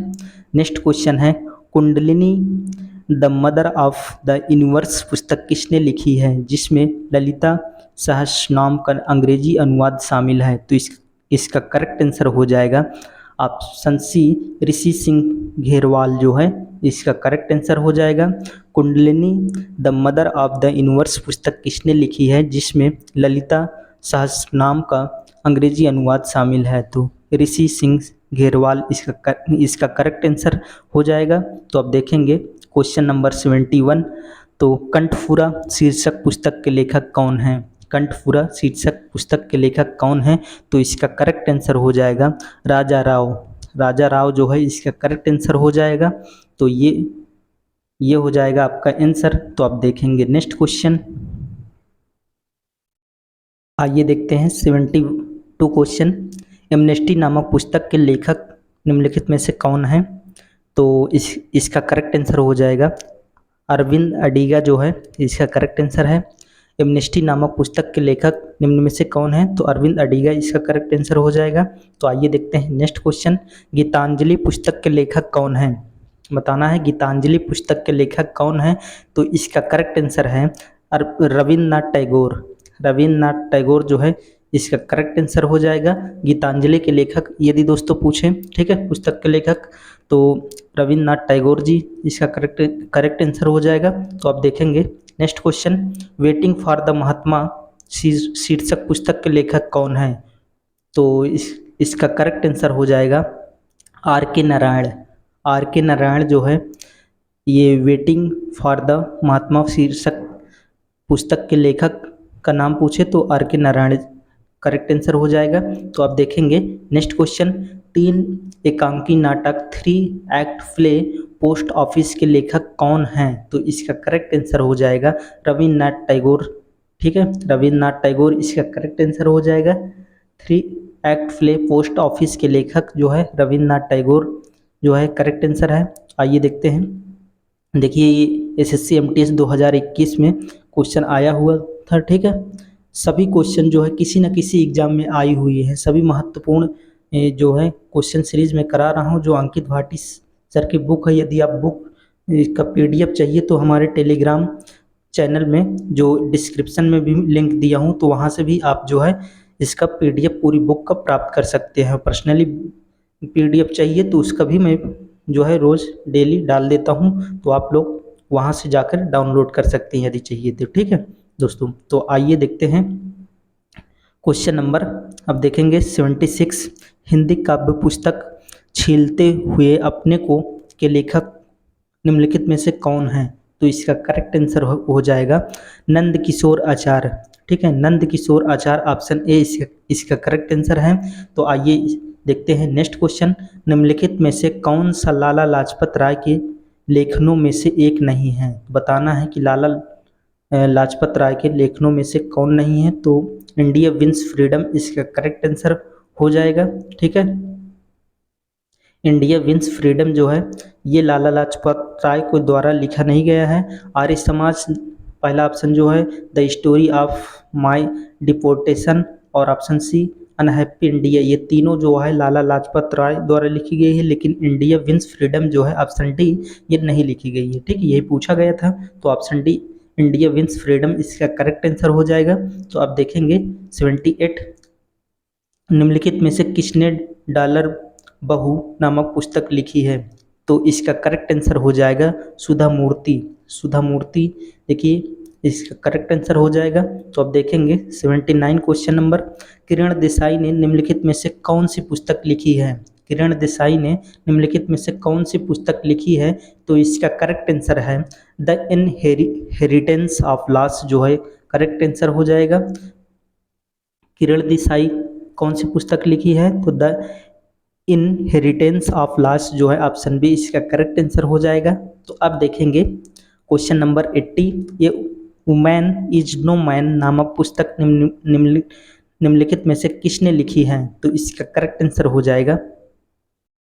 नेक्स्ट क्वेश्चन है kundalini the mother of the universe पुस्तक किसने लिखी है, जिसमें ललिता सहस्रनाम का अंग्रेजी अनुवाद शामिल है। तो इसका करेक्ट आंसर हो जाएगा ऑप्शन सी ऋषि सिंह घेरवाल जो है इसका करेक्ट आंसर हो जाएगा। Kundalini the mother of the universe पुस्तक किसने लिखी है, जिसमें ललिता सहस्रनाम का अंग्रेजी अनुवाद शामिल है। तो ऋषि सिंह घेरवाल इसका करेक्ट आंसर हो जाएगा। तो अब देखेंगे क्वेश्चन नंबर 71। तो कंठफूरा शीर्षक पुस्तक के लेखक कौन हैं? कंठफूरा शीर्षक पुस्तक के लेखक कौन हैं? तो इसका करेक्ट आंसर हो जाएगा राजा राव। राजा राव जो है इसका करेक्ट आंसर हो जाएगा। तो ये हो जाएगा आपका आंसर। तो आप देखेंगे नेक्स्ट क्वेश्चन। आइए देखते हैं 72 क्वेश्चन। एमनेस्टी नामक पुस्तक के लेखक निम्नलिखित में से कौन है? तो इसका करेक्ट आंसर हो जाएगा अरविंद अडिगा जो है इसका करेक्ट आंसर है। एमनेस्टी नामक पुस्तक के लेखक निम्न में से कौन है? तो अरविंद अडिगा इसका करेक्ट आंसर हो जाएगा। तो आइए देखते हैं नेक्स्ट क्वेश्चन। गीतांजलि पुस्तक के लेखक कौन है? बताना है गीतांजलि पुस्तक के लेखक कौन है। तो इसका करेक्ट आंसर है रविन्द्रनाथ टैगोर। रविन्द्रनाथ टैगोर जो है इसका करेक्ट आंसर हो जाएगा। गीतांजलि के लेखक यदि दोस्तों पूछें, ठीक है, पुस्तक के लेखक, तो रविन्द्रनाथ टैगोर जी इसका करेक्ट आंसर हो जाएगा। तो आप देखेंगे next question. Waiting for the Mahatma शीर्षक पुस्तक के लेखक कौन है? तो इसका करेक्ट आंसर हो जाएगा आर के नारायण। आर के नारायण जो है ये वेटिंग फॉर द महात्मा शीर्षक पुस्तक के लेखक का नाम पूछे तो आर के नारायण करेक्ट आंसर हो जाएगा। तो आप देखेंगे नेक्स्ट क्वेश्चन। 3 एकांकी नाटक 3 एक्ट प्ले पोस्ट ऑफिस के लेखक कौन हैं? तो इसका करेक्ट आंसर हो जाएगा रविन्द्रनाथ टैगोर। ठीक है, रविन्द्रनाथ टैगोर इसका करेक्ट आंसर हो जाएगा। 3 एक्ट प्ले पोस्ट ऑफिस के लेखक जो है रविन्द्रनाथ टैगोर जो है करेक्ट आंसर है। आइए देखते हैं। देखिए ये SSC MTS 2021 में क्वेश्चन आया हुआ था। ठीक है, सभी क्वेश्चन जो है किसी न किसी एग्जाम में आई हुई है। सभी महत्वपूर्ण जो है क्वेश्चन सीरीज में करा रहा हूँ, जो अंकित भाटी सर की बुक है। यदि आप बुक का PDF चाहिए तो हमारे टेलीग्राम चैनल में जो डिस्क्रिप्शन में भी लिंक दिया हूँ, तो वहाँ से भी आप जो है इसका PDF पूरी बुक का प्राप्त कर सकते हैं। पर्सनली PDF चाहिए तो उसका भी मैं जो है रोज़ डेली डाल देता हूँ, तो आप लोग वहाँ से जाकर डाउनलोड कर सकते हैं यदि चाहिए तो। ठीक है दोस्तों, तो आइए देखते हैं क्वेश्चन नंबर। अब देखेंगे 76। हिंदी काव्य पुस्तक छीलते हुए अपने को के लेखक निम्नलिखित में से कौन है? तो इसका करेक्ट आंसर हो जाएगा नंद किशोर आचार्य। ठीक है, नंद किशोर आचार्य ऑप्शन ए इसका करेक्ट आंसर है। तो आइए देखते हैं नेक्स्ट क्वेश्चन। निम्नलिखित में से कौन सा लाला लाजपत राय के लेखनों में से एक नहीं है? बताना है कि लाला लाजपत राय के लेखनों में से कौन नहीं है। तो इंडिया विंस फ्रीडम इसका करेक्ट आंसर हो जाएगा। ठीक है, इंडिया विंस फ्रीडम जो है ये लाला लाजपत राय को द्वारा लिखा नहीं गया है। आर्य समाज पहला ऑप्शन जो है the story of my deportation, और ऑप्शन सी अनहैप्पी इंडिया, ये तीनों जो है लाला लाजपत राय द्वारा लिखी गई है। लेकिन इंडिया विंस फ्रीडम जो है ऑप्शन डी ये नहीं लिखी गई है। ठीक है, यही पूछा गया था, तो option D India wins freedom इसका करेक्ट आंसर हो जाएगा। तो आप देखेंगे 78। निम्नलिखित में से किसने डॉलर बहू नामक पुस्तक लिखी है? तो इसका करेक्ट आंसर हो जाएगा सुधा मूर्ति। सुधा मूर्ति देखिए इसका करेक्ट आंसर हो जाएगा। तो अब देखेंगे 79 क्वेश्चन नंबर। किरण देसाई ने निम्नलिखित में से कौन सी पुस्तक लिखी है? किरण देसाई ने निम्नलिखित में से कौन सी पुस्तक लिखी है? तो इसका करेक्ट आंसर है द इनहेरिटेंस ऑफ लॉस जो है करेक्ट आंसर हो जाएगा। किरण देसाई कौन सी पुस्तक लिखी है? तो द इनहेरिटेंस ऑफ लॉस जो है ऑप्शन बी इसका करेक्ट आंसर हो जाएगा। तो अब देखेंगे क्वेश्चन नंबर 80। ये वुमेन इज नो मैन नामक पुस्तक निम्नलिखित में से किसने लिखी है? तो इसका करेक्ट आंसर हो जाएगा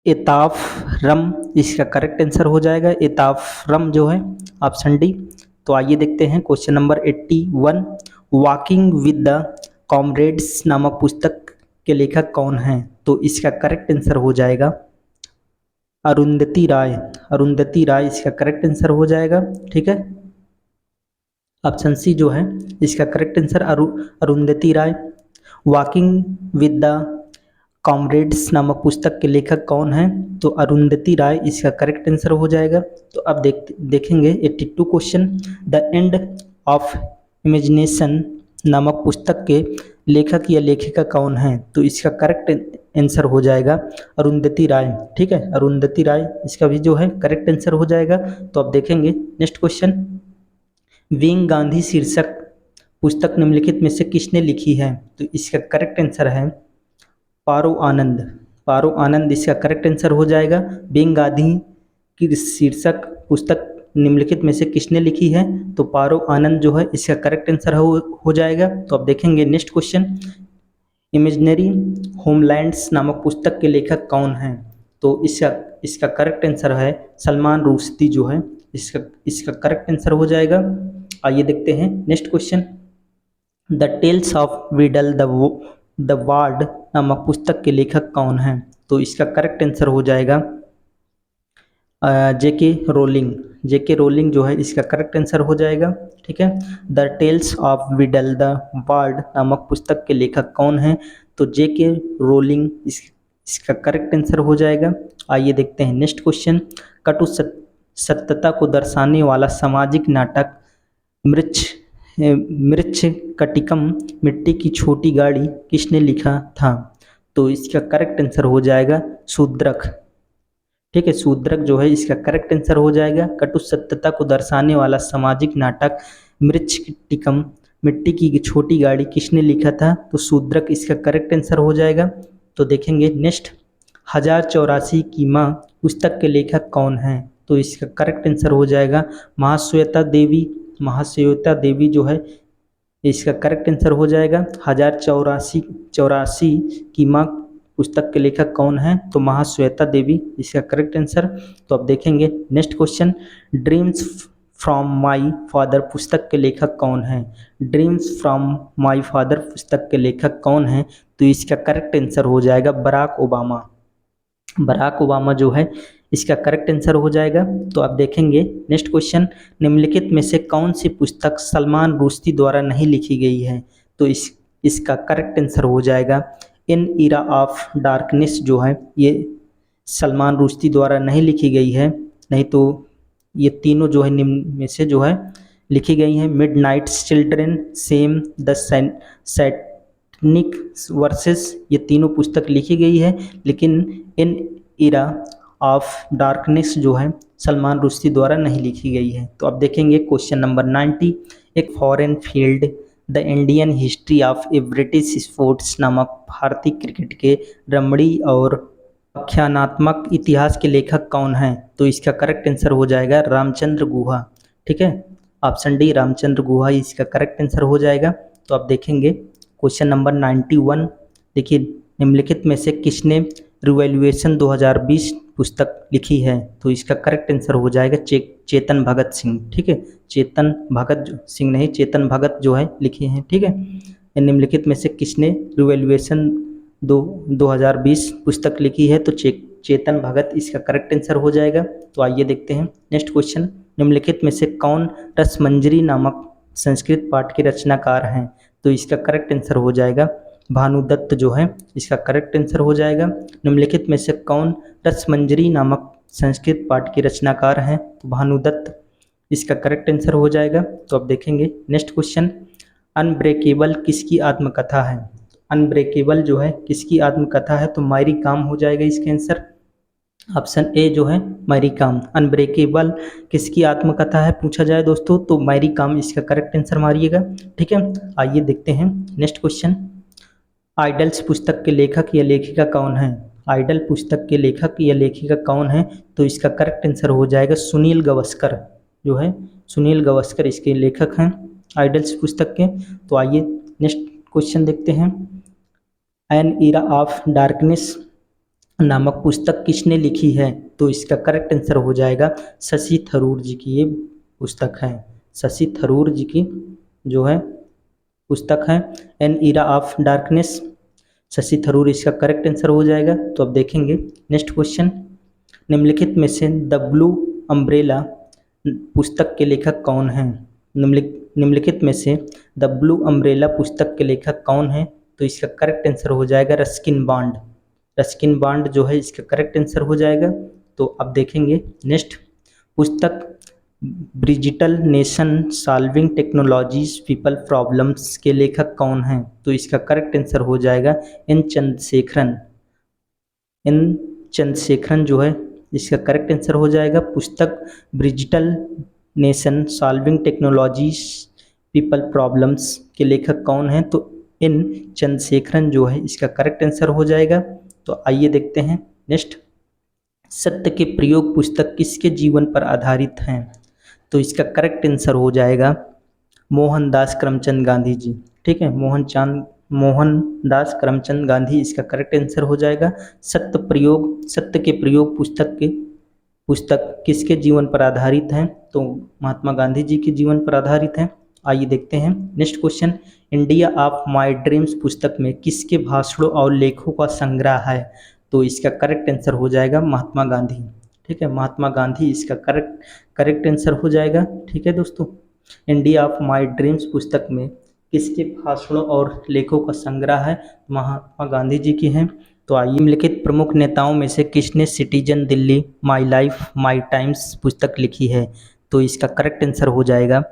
एताफ रम, इसका करेक्ट आंसर हो जाएगा एताफ रम जो है ऑप्शन डी तो आइए देखते हैं question number 81, walking with the comrades नामक पुस्तक के लेखक कौन हैं? तो इसका करेक्ट आंसर हो जाएगा अरुंधति राय। अरुंधति राय इसका करेक्ट आंसर हो जाएगा। ठीक है, ऑप्शन सी जो है इसका correct answer Arundhati Roy. Walking with the comrades नामक पुस्तक के लेखक कौन हैं? तो अरुंधति राय इसका करेक्ट आंसर हो जाएगा। तो अब देखेंगे 82 question, the end of imagination नामक पुस्तक के लेखक या लेखिका कौन हैं? तो इसका करेक्ट आंसर हो जाएगा अरुंधति राय। ठीक है, अरुंधति राय इसका भी जो है करेक्ट आंसर हो जाएगा। तो अब देखेंगे नेक्स्ट क्वेश्चन, विंग गांधी शीर्षक पुस्तक निम्नलिखित में से किसने लिखी है? तो इसका करेक्ट आंसर है पारो आनंद। पारो आनंद इसका करेक्ट आंसर हो जाएगा। विंग गांधी की शीर्षक पुस्तक निम्नलिखित में से किसने लिखी है? तो पारो आनंद जो है इसका करेक्ट आंसर हो जाएगा। तो अब देखेंगे नेक्स्ट क्वेश्चन, इमेजिनरी होमलैंड्स नामक पुस्तक के लेखक कौन हैं? तो इसका करेक्ट आंसर है सलमान रुश्दी जो है इसका करेक्ट आंसर हो जाएगा। आइए देखते हैं next question, the tales of Beedle the Bard नामक पुस्तक के लेखक कौन हैं? तो इसका करेक्ट आंसर हो जाएगा जेके रोलिंग। जेके रोलिंग जो है इसका करेक्ट आंसर हो जाएगा। ठीक है, the tales of Beedle the Bard नामक पुस्तक के लेखक कौन हैं? तो जेके रोलिंग इसका करेक्ट आंसर हो जाएगा। आइए देखते हैं नेक्स्ट क्वेश्चन, कटु सत्यता को दर्शाने वाला सामाजिक नाटक मृच्छकटिकम मिट्टी की छोटी गाड़ी किसने लिखा था? तो इसका करेक्ट आंसर हो जाएगा शूद्रक। ठीक है, शूद्रक जो है इसका करेक्ट आंसर हो जाएगा। कटु सत्यता को दर्शाने वाला सामाजिक नाटक मृच्छकटिकम मिट्टी की छोटी गाड़ी किसने लिखा था? तो शूद्रक इसका करेक्ट आंसर हो जाएगा। तो देखेंगे नेक्स्ट, 1084 की माँ पुस्तक के लेखक कौन हैं? तो इसका करेक्ट आंसर हो जाएगा महाश्वेता देवी। महाश्वेता देवी जो है इसका करेक्ट आंसर हो जाएगा। 1084 की माँ पुस्तक के लेखक कौन हैं? तो महाश्वेता देवी इसका करेक्ट आंसर। तो अब देखेंगे next question, dreams from my father पुस्तक के लेखक कौन हैं? ड्रीम्स फ्रॉम माई फादर पुस्तक के लेखक कौन हैं? तो इसका करेक्ट आंसर हो जाएगा बराक ओबामा। बराक ओबामा जो है इसका करेक्ट आंसर हो जाएगा। तो आप देखेंगे नेक्स्ट क्वेश्चन, निम्नलिखित में से कौन सी पुस्तक सलमान रुश्दी द्वारा नहीं लिखी गई है? तो इसका करेक्ट आंसर हो जाएगा इन इरा ऑफ डार्कनेस जो है ये सलमान रुश्दी द्वारा नहीं लिखी गई है, नहीं तो ये तीनों जो है निम्न में से जो है लिखी गई हैं। Midnight children, same, the Satanic versus, ये तीनों पुस्तक लिखी गई है, लेकिन इन इरा ऑफ डार्कनेस जो है सलमान रुश्दी द्वारा नहीं लिखी गई है। तो अब देखेंगे क्वेश्चन नंबर 90, एक foreign field the Indian history of A British sports नामक भारतीय क्रिकेट के रमणीय और आख्यानात्मक इतिहास के लेखक कौन हैं? तो इसका करेक्ट आंसर हो जाएगा रामचंद्र गुहा। ठीक है, ऑप्शन डी रामचंद्र गुहा इसका करेक्ट आंसर हो जाएगा। तो आप देखेंगे क्वेश्चन नंबर 91, देखिए निम्नलिखित में से किसने रिवॉल्यूशन 2020 पुस्तक लिखी है? तो इसका करेक्ट आंसर हो जाएगा चेतन भगत सिंह। ठीक है, चेतन भगत सिंह नहीं, चेतन भगत जो है लिखे हैं। ठीक है, निम्नलिखित में से किसने रिवॉल्यूशन 2020 पुस्तक लिखी है? तो चेतन भगत इसका करेक्ट आंसर हो जाएगा। तो आइए देखते हैं नेक्स्ट क्वेश्चन, निम्नलिखित में से कौन रसमंजरी नामक संस्कृत पाठ के रचनाकार हैं? तो इसका करेक्ट आंसर हो जाएगा भानुदत्त जो है इसका करेक्ट आंसर हो जाएगा। निम्नलिखित में से कौन रसमंजरी नामक संस्कृत पाठ के रचनाकार हैं? तो भानुदत्त इसका करेक्ट आंसर हो जाएगा। तो अब देखेंगे नेक्स्ट क्वेश्चन, अनब्रेकेबल किसकी आत्मकथा है? अनब्रेकेबल जो है किसकी आत्मकथा है? तो मैरी कॉम हो जाएगा इसका आंसर। ऑप्शन ए जो है मैरी कॉम। अनब्रेकेबल किसकी आत्मकथा है पूछा जाए दोस्तों तो मैरी कॉम इसका करेक्ट आंसर मारिएगा। ठीक है, आइए देखते हैं नेक्स्ट क्वेश्चन, आइडल्स पुस्तक के लेखक या लेखिका कौन है? आइडल पुस्तक के लेखक या लेखिका कौन है? तो इसका करेक्ट आंसर हो जाएगा सुनील गावस्कर जो है, सुनील गावस्कर इसके लेखक हैं आइडल्स पुस्तक के। तो आइए नेक्स्ट क्वेश्चन देखते हैं, एन इरा ऑफ डार्कनेस नामक पुस्तक किसने लिखी है? तो इसका करेक्ट आंसर हो जाएगा शशि थरूर जी की ये पुस्तक है। शशि थरूर जी की जो है पुस्तक है N era of darkness. Shashi Tharoor इसका करेक्ट आंसर हो जाएगा। तो अब देखेंगे नेक्स्ट क्वेश्चन, निम्नलिखित में से द ब्लू अम्ब्रेला पुस्तक के लेखक कौन हैं? निम्नलिखित में से द ब्लू अम्ब्रेला पुस्तक के लेखक कौन हैं? तो इसका करेक्ट आंसर हो जाएगा रस्किन बॉन्ड। रस्किन बॉन्ड जो है इसका करेक्ट आंसर हो जाएगा। तो अब देखेंगे नेक्स्ट पुस्तक Bridgital nation solving technologies people problems के लेखक कौन हैं? तो इसका करेक्ट आंसर हो जाएगा एन चंद्रशेखरन। एन चंद्रशेखरन जो है इसका करेक्ट आंसर हो जाएगा। पुस्तक Bridgital nation solving technologies people problems के लेखक कौन हैं? तो एन चंद्रशेखरन जो है इसका करेक्ट आंसर हो जाएगा। तो आइए देखते हैं नेक्स्ट, सत्य के प्रयोग पुस्तक किसके जीवन पर आधारित हैं? तो इसका करेक्ट आंसर हो जाएगा मोहनदास करमचंद गांधी जी। ठीक है, मोहनदास करमचंद गांधी इसका करेक्ट आंसर हो जाएगा। सत्य के प्रयोग पुस्तक किसके जीवन पर आधारित है? तो महात्मा गांधी जी के जीवन पर आधारित है। आइए देखते हैं next question, India of my dreams पुस्तक में किसके भाषणों और लेखों का संग्रह है? तो इसका करेक्ट आंसर हो जाएगा महात्मा गांधी। ठीक है, महात्मा गांधी इसका करेक्ट आंसर हो जाएगा। ठीक है दोस्तों, इंडिया ऑफ माय ड्रीम्स पुस्तक में किसके भाषणों और लेखों का संग्रह है? महात्मा गांधी जी की हैं। तो आइए, निम्नलिखित प्रमुख नेताओं में से किसने citizen Delhi my life my times पुस्तक लिखी है? तो इसका करेक्ट आंसर हो जाएगा,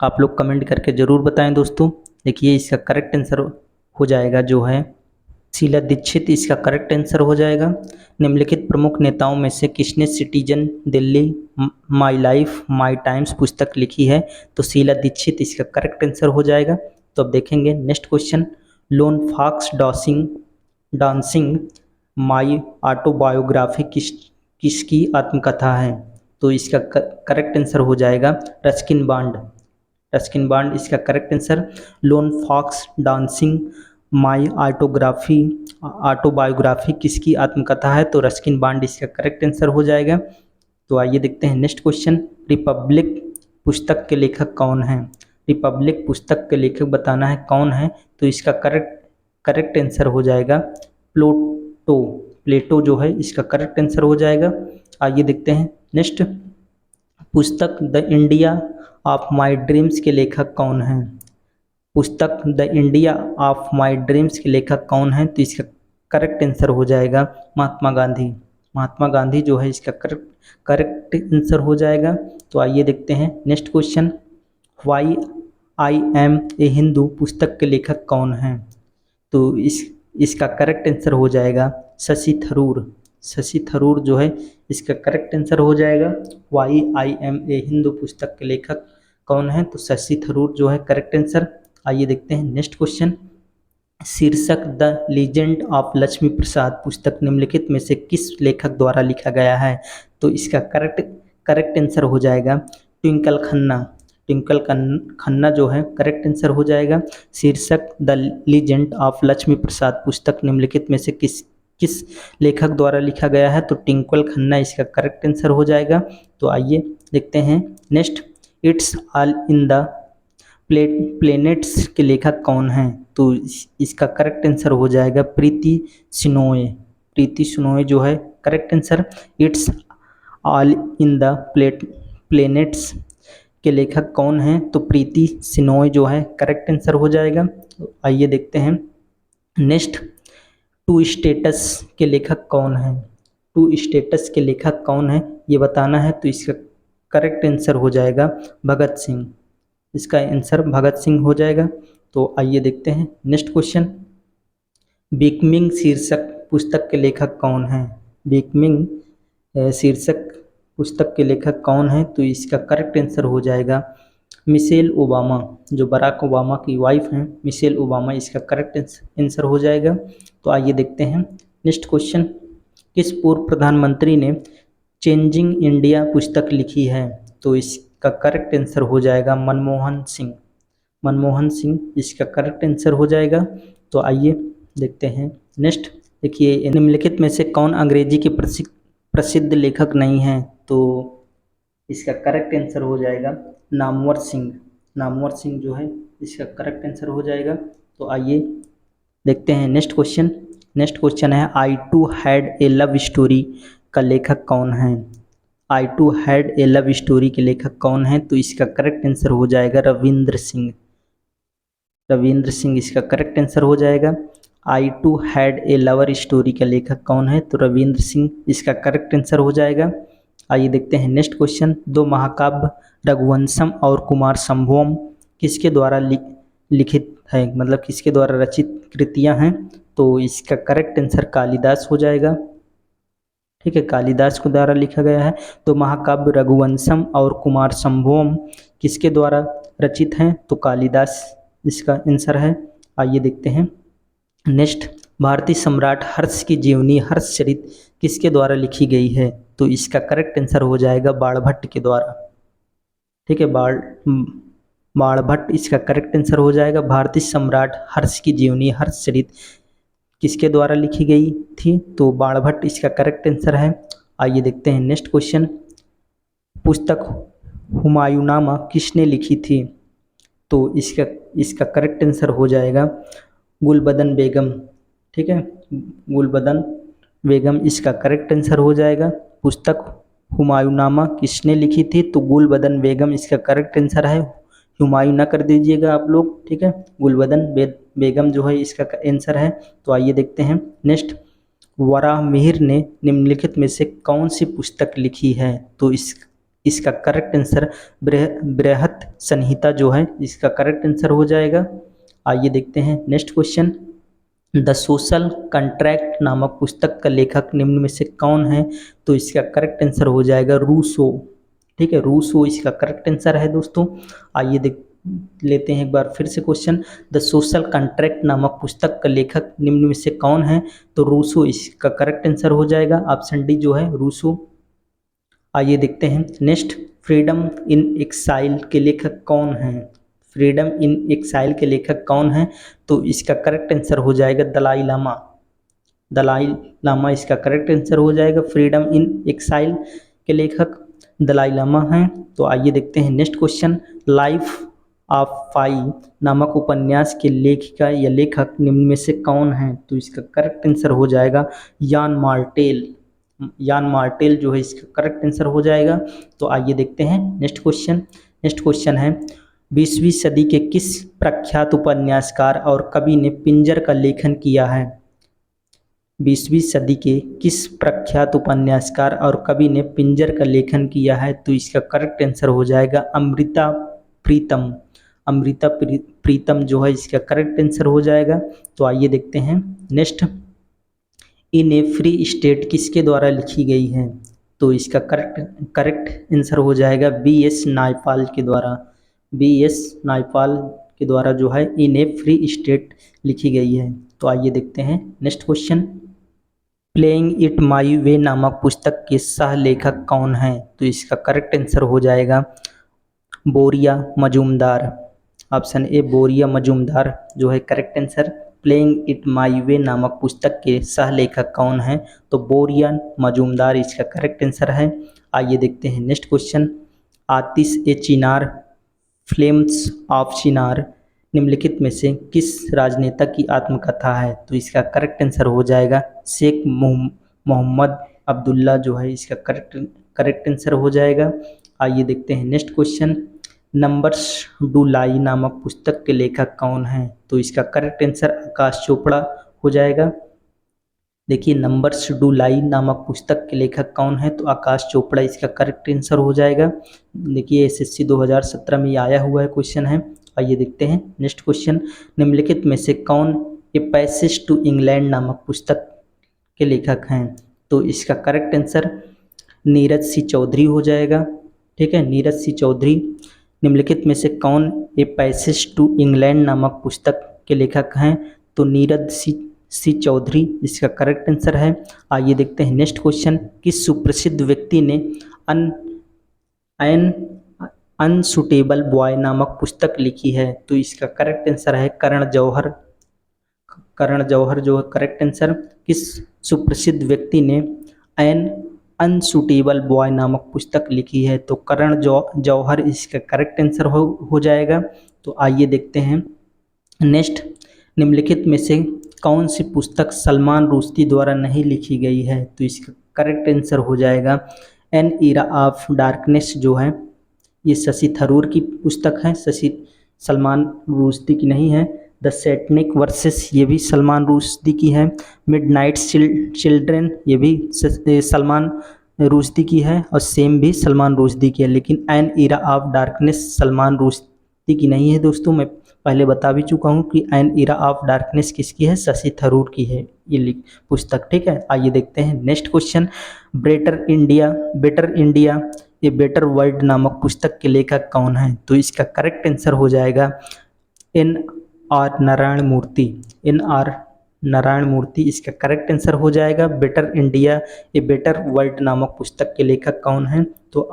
आप लोग कमेंट करके ज़रूर बताएं दोस्तों। देखिए इसका करेक्ट आंसर हो जाएगा जो है शीला दीक्षित, इसका करेक्ट आंसर हो जाएगा। निम्नलिखित प्रमुख नेताओं में से किसने citizen Delhi my life my times पुस्तक लिखी है? तो शीला दीक्षित इसका करेक्ट आंसर हो जाएगा। तो अब देखेंगे next question, lone fox dancing my autobiography किसकी आत्मकथा है? तो इसका करेक्ट आंसर हो जाएगा रस्किन बॉन्ड। रस्किन बॉन्ड इसका correct answer. Lone fox dancing my autobiography किसकी आत्मकथा है? तो रस्किन बॉन्ड इसका करेक्ट आंसर हो जाएगा। तो आइए देखते हैं नेक्स्ट क्वेश्चन, रिपब्लिक पुस्तक के लेखक कौन हैं? रिपब्लिक पुस्तक के लेखक बताना है कौन है? तो इसका करेक्ट आंसर हो जाएगा प्लेटो जो है इसका करेक्ट आंसर हो जाएगा। आइए देखते हैं नेक्स्ट, पुस्तक the India of my dreams के लेखक कौन हैं? पुस्तक the India of my dreams के लेखक कौन हैं? तो इसका करेक्ट आंसर हो जाएगा महात्मा गांधी। महात्मा गांधी जो है इसका करेक्ट आंसर हो जाएगा। तो आइए देखते हैं next question, why I am a Hindu पुस्तक के लेखक कौन हैं? तो इसका करेक्ट आंसर हो जाएगा शशि थरूर। शशि थरूर जो है इसका करेक्ट आंसर हो जाएगा। Why I am a Hindu पुस्तक के लेखक कौन है? तो शशि थरूर जो है करेक्ट आंसर। आइए देखते हैं नेक्स्ट क्वेश्चन, शीर्षक द लीजेंड ऑफ लक्ष्मी प्रसाद पुस्तक निम्नलिखित में से किस लेखक द्वारा लिखा गया है? तो इसका करेक्ट आंसर हो जाएगा ट्विंकल खन्ना। ट्विंकल खन्ना जो है करेक्ट आंसर हो जाएगा। शीर्षक द लीजेंड ऑफ लक्ष्मी प्रसाद पुस्तक निम्नलिखित में से किस लेखक द्वारा लिखा गया है? तो ट्विंकल खन्ना इसका करेक्ट आंसर हो जाएगा। तो आइए देखते हैं next, it's all in the planets के लेखक कौन हैं? तो इसका करेक्ट आंसर हो जाएगा प्रीति सिनोए। प्रीति सिनोए जो है correct answer. It's all in the planets के लेखक कौन हैं? तो प्रीति सिनोए जो है करेक्ट आंसर हो जाएगा। आइए देखते हैं नेक्स्ट, टू स्टेटस के लेखक कौन हैं? टू स्टेटस के लेखक कौन है ये बताना है। तो इसका करेक्ट आंसर हो जाएगा भगत सिंह। इसका आंसर भगत सिंह हो जाएगा। तो आइए देखते हैं नेक्स्ट क्वेश्चन, बिकमिंग शीर्षक पुस्तक के लेखक कौन हैं? बिकमिंग शीर्षक पुस्तक के लेखक कौन हैं? तो इसका करेक्ट आंसर हो जाएगा मिशेल ओबामा। जो बराक ओबामा की वाइफ हैं मिशेल ओबामा, इसका करेक्ट आंसर हो जाएगा। तो आइए देखते हैं नेक्स्ट क्वेश्चन, किस पूर्व प्रधानमंत्री ने चेंजिंग इंडिया पुस्तक लिखी है? तो इसका करेक्ट आंसर हो जाएगा मनमोहन सिंह। मनमोहन सिंह इसका करेक्ट आंसर हो जाएगा। तो आइए देखते हैं नेक्स्ट, देखिए निम्नलिखित में से कौन अंग्रेजी के प्रसिद्ध लेखक नहीं हैं? तो इसका करेक्ट आंसर हो जाएगा नामवर सिंह। नामवर सिंह जो है इसका करेक्ट आंसर हो जाएगा। तो आइए देखते हैं नेक्स्ट क्वेश्चन। नेक्स्ट क्वेश्चन है I too had a love story का लेखक कौन है। I too had a love story के लेखक कौन है, तो इसका करेक्ट आंसर हो जाएगा रविंद्र सिंह। रविंद्र सिंह इसका करेक्ट आंसर हो जाएगा। I too had a lover story का लेखक कौन है, तो रविंद्र सिंह इसका करेक्ट आंसर हो जाएगा। आइए देखते हैं नेक्स्ट क्वेश्चन। दो महाकाव्य रघुवंशम और कुमार संभवम किसके द्वारा लिखित है, मतलब किसके द्वारा रचित कृतियां हैं, तो इसका करेक्ट आंसर कालिदास हो जाएगा। ठीक है, कालिदास के द्वारा लिखा गया है। तो महाकाव्य रघुवंशम और कुमार संभवम किसके द्वारा रचित हैं, तो कालिदास इसका आंसर है। आइए देखते हैं नेक्स्ट। भारतीय सम्राट हर्ष की जीवनी हर्षचरित किसके द्वारा लिखी गई है, तो इसका करेक्ट आंसर हो जाएगा बाणभट्ट के द्वारा। ठीक है, बाणभट्ट इसका करेक्ट आंसर हो जाएगा। भारतीय सम्राट हर्ष की जीवनी हर्षचरित किसके द्वारा लिखी गई थी, तो बाणभट्ट इसका करेक्ट आंसर है। आइए देखते हैं नेक्स्ट क्वेश्चन। पुस्तक हुमायूंनामा किसने लिखी थी, तो इसका करेक्ट आंसर हो जाएगा गुलबदन बेगम। ठीक है, गुलबदन बेगम इसका करेक्ट आंसर हो जाएगा। पुस्तक हुमायूंनामा किसने लिखी थी, तो गुलबदन बेगम इसका करेक्ट आंसर है। हुमायूं ना कर दीजिएगा आप लोग। ठीक है, गुलबदन बेगम जो है इसका आंसर है। तो आइए देखते हैं नेक्स्ट। वराहमिहिर ने निम्नलिखित में से कौन सी पुस्तक लिखी है, तो इसका करेक्ट आंसर बृहत संहिता जो है इसका करेक्ट आंसर हो जाएगा। आइए देखते हैं next question. The social contract नामक पुस्तक का लेखक निम्न में से कौन है, तो इसका करेक्ट आंसर हो जाएगा रूसो। ठीक है, रूसो इसका करेक्ट आंसर है दोस्तों। आइए देख लेते हैं एक बार फिर से क्वेश्चन। द सोशल कॉन्ट्रैक्ट नामक पुस्तक का लेखक निम्न में से कौन है, तो रूसो इसका करेक्ट आंसर हो जाएगा। ऑप्शन डी जो है रूसो। आइए देखते हैं नेक्स्ट। फ्रीडम इन एक्साइल के लेखक कौन है, फ्रीडम इन एक्साइल के लेखक कौन है, तो इसका करेक्ट आंसर हो जाएगा दलाई लामा। दलाई लामा इसका करेक्ट आंसर हो जाएगा। फ्रीडम इन एक्साइल के लेखक दलाई लामा हैं। तो आइए देखते हैं नेक्स्ट क्वेश्चन। लाइफ ऑफ पाई नामक उपन्यास के लेखिका या लेखक निम्न में से कौन है, तो इसका करेक्ट आंसर हो जाएगा यान मार्टेल। यान मार्टेल जो है इसका करेक्ट आंसर हो जाएगा। तो आइए देखते हैं नेक्स्ट क्वेश्चन। नेक्स्ट क्वेश्चन है 20वीं सदी के किस प्रख्यात उपन्यासकार और कवि ने पिंजर का लेखन किया है। 20वीं सदी के किस प्रख्यात उपन्यासकार और कवि ने पिंजर का लेखन किया है, तो इसका करेक्ट आंसर हो जाएगा अमृता प्रीतम। अमृता प्रीतम जो है इसका करेक्ट आंसर हो जाएगा। तो आइए देखते हैं नेक्स्ट। इन ए फ्री स्टेट किसके द्वारा लिखी गई है, तो इसका करेक्ट आंसर हो जाएगा B.S. नायपाल के द्वारा। B.S. नायपाल के द्वारा जो है इन ए फ्री स्टेट लिखी गई है। तो आइए देखते हैं next question. Playing it my way नामक पुस्तक के सह लेखक कौन है, तो इसका करेक्ट आंसर हो जाएगा बोरिया मजूमदार। ऑप्शन ए बोरिया मजूमदार जो है correct answer. Playing it my way नामक पुस्तक के सह लेखक कौन है, तो बोरिया मजूमदार इसका करेक्ट आंसर है। आइए देखते हैं next question. Aatish e Chinar flames of Chinar निम्नलिखित में से किस राजनेता की आत्मकथा है, तो इसका करेक्ट आंसर हो जाएगा शेख मोहम्मद अब्दुल्ला जो है इसका करेक्ट आंसर हो जाएगा। आइए देखते हैं नेक्स्ट क्वेश्चन। नंबर्स डू लाई नामक पुस्तक के लेखक कौन है, तो इसका करेक्ट आंसर आकाश चोपड़ा हो जाएगा। देखिए, नंबर्स डू लाई नामक पुस्तक के लेखक कौन है, तो आकाश चोपड़ा इसका करेक्ट आंसर हो जाएगा। देखिए SSC 2017 में ये आया हुआ है क्वेश्चन है। आइए देखते हैं नेक्स्ट क्वेश्चन। निम्नलिखित में से कौन ए पैसेज टू इंग्लैंड नामक पुस्तक के लेखक हैं, तो इसका करेक्ट आंसर नीरज सी चौधरी हो जाएगा। ठीक है, नीरज सी चौधरी। निम्नलिखित में से कौन ए पैसेज टू इंग्लैंड नामक पुस्तक के लेखक हैं, तो नीरज सी चौधरी इसका करेक्ट आंसर है। आइए देखते हैं नेक्स्ट क्वेश्चन। किस सुप्रसिद्ध व्यक्ति ने अनसुटेबल बॉय नामक पुस्तक लिखी है, तो इसका करेक्ट आंसर है करण जौहर। करण जौहर जो है करेक्ट आंसर। किस सुप्रसिद्ध व्यक्ति ने अनसुटेबल बॉय नामक पुस्तक लिखी है? तो करण जौहर इसका करेक्ट आंसर हो जाएगा। तो आइए देखते हैं नेक्स्ट, निम्नलिखित में से कौन सी पुस्तक सलमान रुश्दी द्वारा नहीं लिखी गई है? तो इसका करेक्ट आंसर हो जाएगा एन इरा ऑफ डार्कनेस जो है ये शशि थरूर की पुस्तक है, सलमान रुश्दी की नहीं है। द सैटनिक वर्सेस ये भी सलमान रुश्दी की है। मिडनाइट चिल्ड्रन ये भी सलमान रुश्दी की है और सेम भी सलमान रुश्दी की है। लेकिन N era of darkness Salman Rushdie की नहीं है दोस्तों। मैं पहले बता भी चुका हूँ कि एन इरा ऑफ डार्कनेस किसकी है, शशि थरूर की है ये पुस्तक। ठीक है, आइए देखते हैं नेक्स्ट क्वेश्चन। बेटर इंडिया ये बेटर वर्ल्ड नामक पुस्तक के लेखक कौन है? तो इसका करेक्ट आंसर हो जाएगा एन आर नारायण मूर्ति। एन आर नारायण मूर्ति इसका करेक्ट आंसर हो जाएगा। बेटर इंडिया ये बेटर वर्ल्ड नामक पुस्तक के लेखक कौन है? तो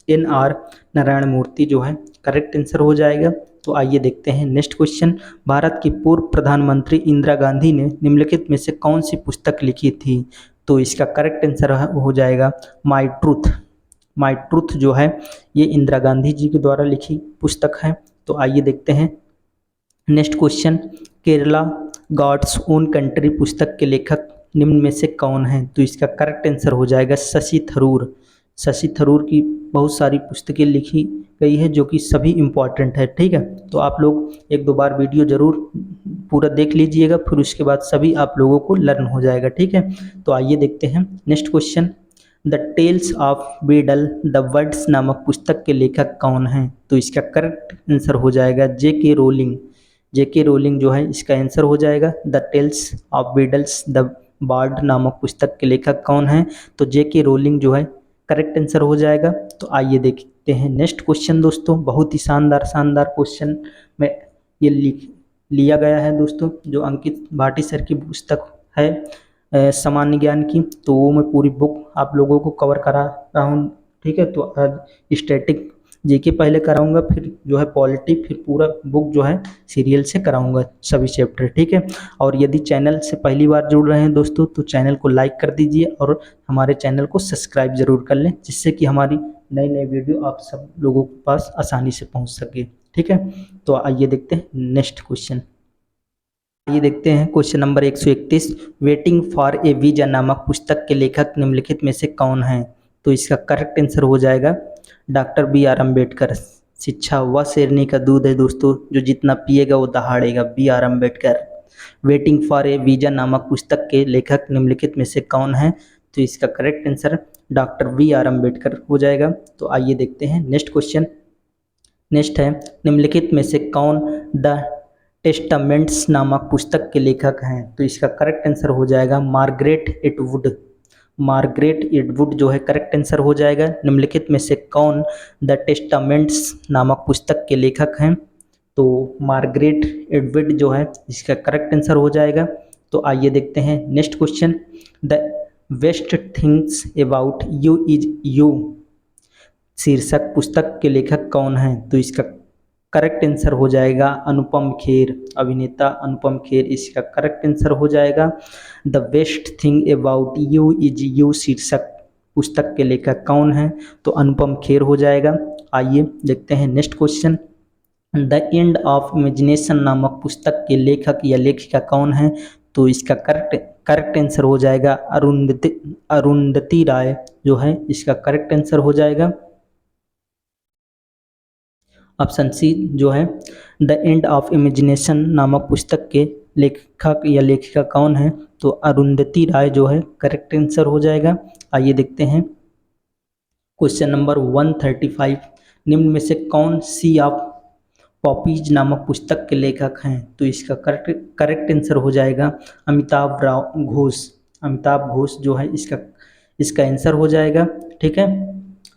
एन आर नारायण मूर्ति जो है करेक्ट आंसर हो जाएगा। तो आइए देखते हैं नेक्स्ट क्वेश्चन। भारत की पूर्व प्रधानमंत्री इंदिरा गांधी ने निम्नलिखित में से कौन सी पुस्तक लिखी थी? तो इसका करेक्ट आंसर हो जाएगा माई ट्रूथ। माई ट्रूथ जो है ये इंदिरा गांधी जी के द्वारा लिखी पुस्तक है। तो आइए देखते हैं next question. Kerala God's own country पुस्तक के लेखक निम्न में से कौन है? तो इसका करेक्ट आंसर हो जाएगा शशि थरूर। शशि थरूर की बहुत सारी पुस्तकें लिखी गई है जो कि सभी इम्पॉर्टेंट है। ठीक है, तो आप लोग एक दो बार वीडियो ज़रूर पूरा देख लीजिएगा, फिर उसके बाद सभी आप लोगों को लर्न हो जाएगा। ठीक है, तो आइए देखते हैं next question. The tales of Beedle the words नामक पुस्तक के लेखक कौन है? तो इसका करेक्ट आंसर हो जाएगा जेके रोलिंग। जेके रोलिंग जो है इसका आंसर हो जाएगा। The tales of Beedles the bard नामक पुस्तक के लेखक कौन है? तो जेके रोलिंग जो है करेक्ट आंसर हो जाएगा। तो आइए देखते हैं नेक्स्ट क्वेश्चन दोस्तों। बहुत ही शानदार क्वेश्चन में ये लिया गया है दोस्तों, जो अंकित भाटी सर की पुस्तक है सामान्य ज्ञान की। तो वो मैं पूरी बुक आप लोगों को कवर करा रहा हूँ। ठीक है, तो आज स्टैटिक जीके पहले कराऊंगा, फिर जो है पॉलिटी, फिर पूरा बुक जो है सीरियल से कराऊंगा सभी चैप्टर। ठीक है, और यदि चैनल से पहली बार जुड़ रहे हैं दोस्तों तो चैनल को लाइक कर दीजिए और हमारे चैनल को सब्सक्राइब जरूर कर लें, जिससे कि हमारी नई नई वीडियो आप सब लोगों के पास आसानी से पहुंच सके। ठीक है, तो आइए देखते हैं नेक्स्ट क्वेश्चन। आइए देखते हैं question number 131। Waiting for a visa नामक पुस्तक के लेखक निम्नलिखित में से कौन है? तो इसका करेक्ट आंसर हो जाएगा डॉक्टर बी आर अम्बेडकर। शिक्षा वह शेरनी का दूध है दोस्तों, जो जितना पिएगा वो दहाड़ेगा। B R Ambedkar. Waiting for a visa नामक पुस्तक के लेखक निम्नलिखित में से कौन है? तो इसका correct answer doctor B R Ambedkar हो जाएगा। तो आइए देखते हैं नेक्स्ट क्वेश्चन। नेक्स्ट है, निम्नलिखित में से कौन द टेस्टामेंट्स नामक पुस्तक के लेखक हैं? तो इसका करेक्ट आंसर हो जाएगा मार्गरेट एटवुड। मार्गरेट एटवुड जो है करेक्ट आंसर हो जाएगा। निम्नलिखित में से कौन द टेस्टामेंट्स नामक पुस्तक के लेखक हैं? तो मार्गरेट एटवुड जो है इसका करेक्ट आंसर हो जाएगा। तो आइए देखते हैं next question. The best things about you is you शीर्षक पुस्तक के लेखक कौन है? तो इसका करेक्ट आंसर हो जाएगा अनुपम खेर। अभिनेता अनुपम खेर इसका करेक्ट आंसर हो जाएगा। The best thing about you is you शीर्षक पुस्तक के लेखक कौन है? तो अनुपम खेर हो जाएगा। आइए देखते हैं next question. The end of imagination नामक पुस्तक के लेखक या लेखिका कौन है? तो इसका करेक्ट आंसर हो जाएगा अरुंधति राय जो है इसका करेक्ट आंसर हो जाएगा। ऑप्शन सी जो है द एंड ऑफ इमेजिनेशन नामक पुस्तक के लेखक या लेखिका कौन है? तो अरुंधति राय जो है करेक्ट आंसर हो जाएगा। आइए देखते हैं क्वेश्चन नंबर 135। निम्न में से कौन सी ऑफ पॉपीज नामक पुस्तक के लेखक हैं? तो इसका करेक्ट आंसर हो जाएगा अमिताभ घोष। अमिताभ घोष जो है इसका आंसर हो जाएगा। ठीक है,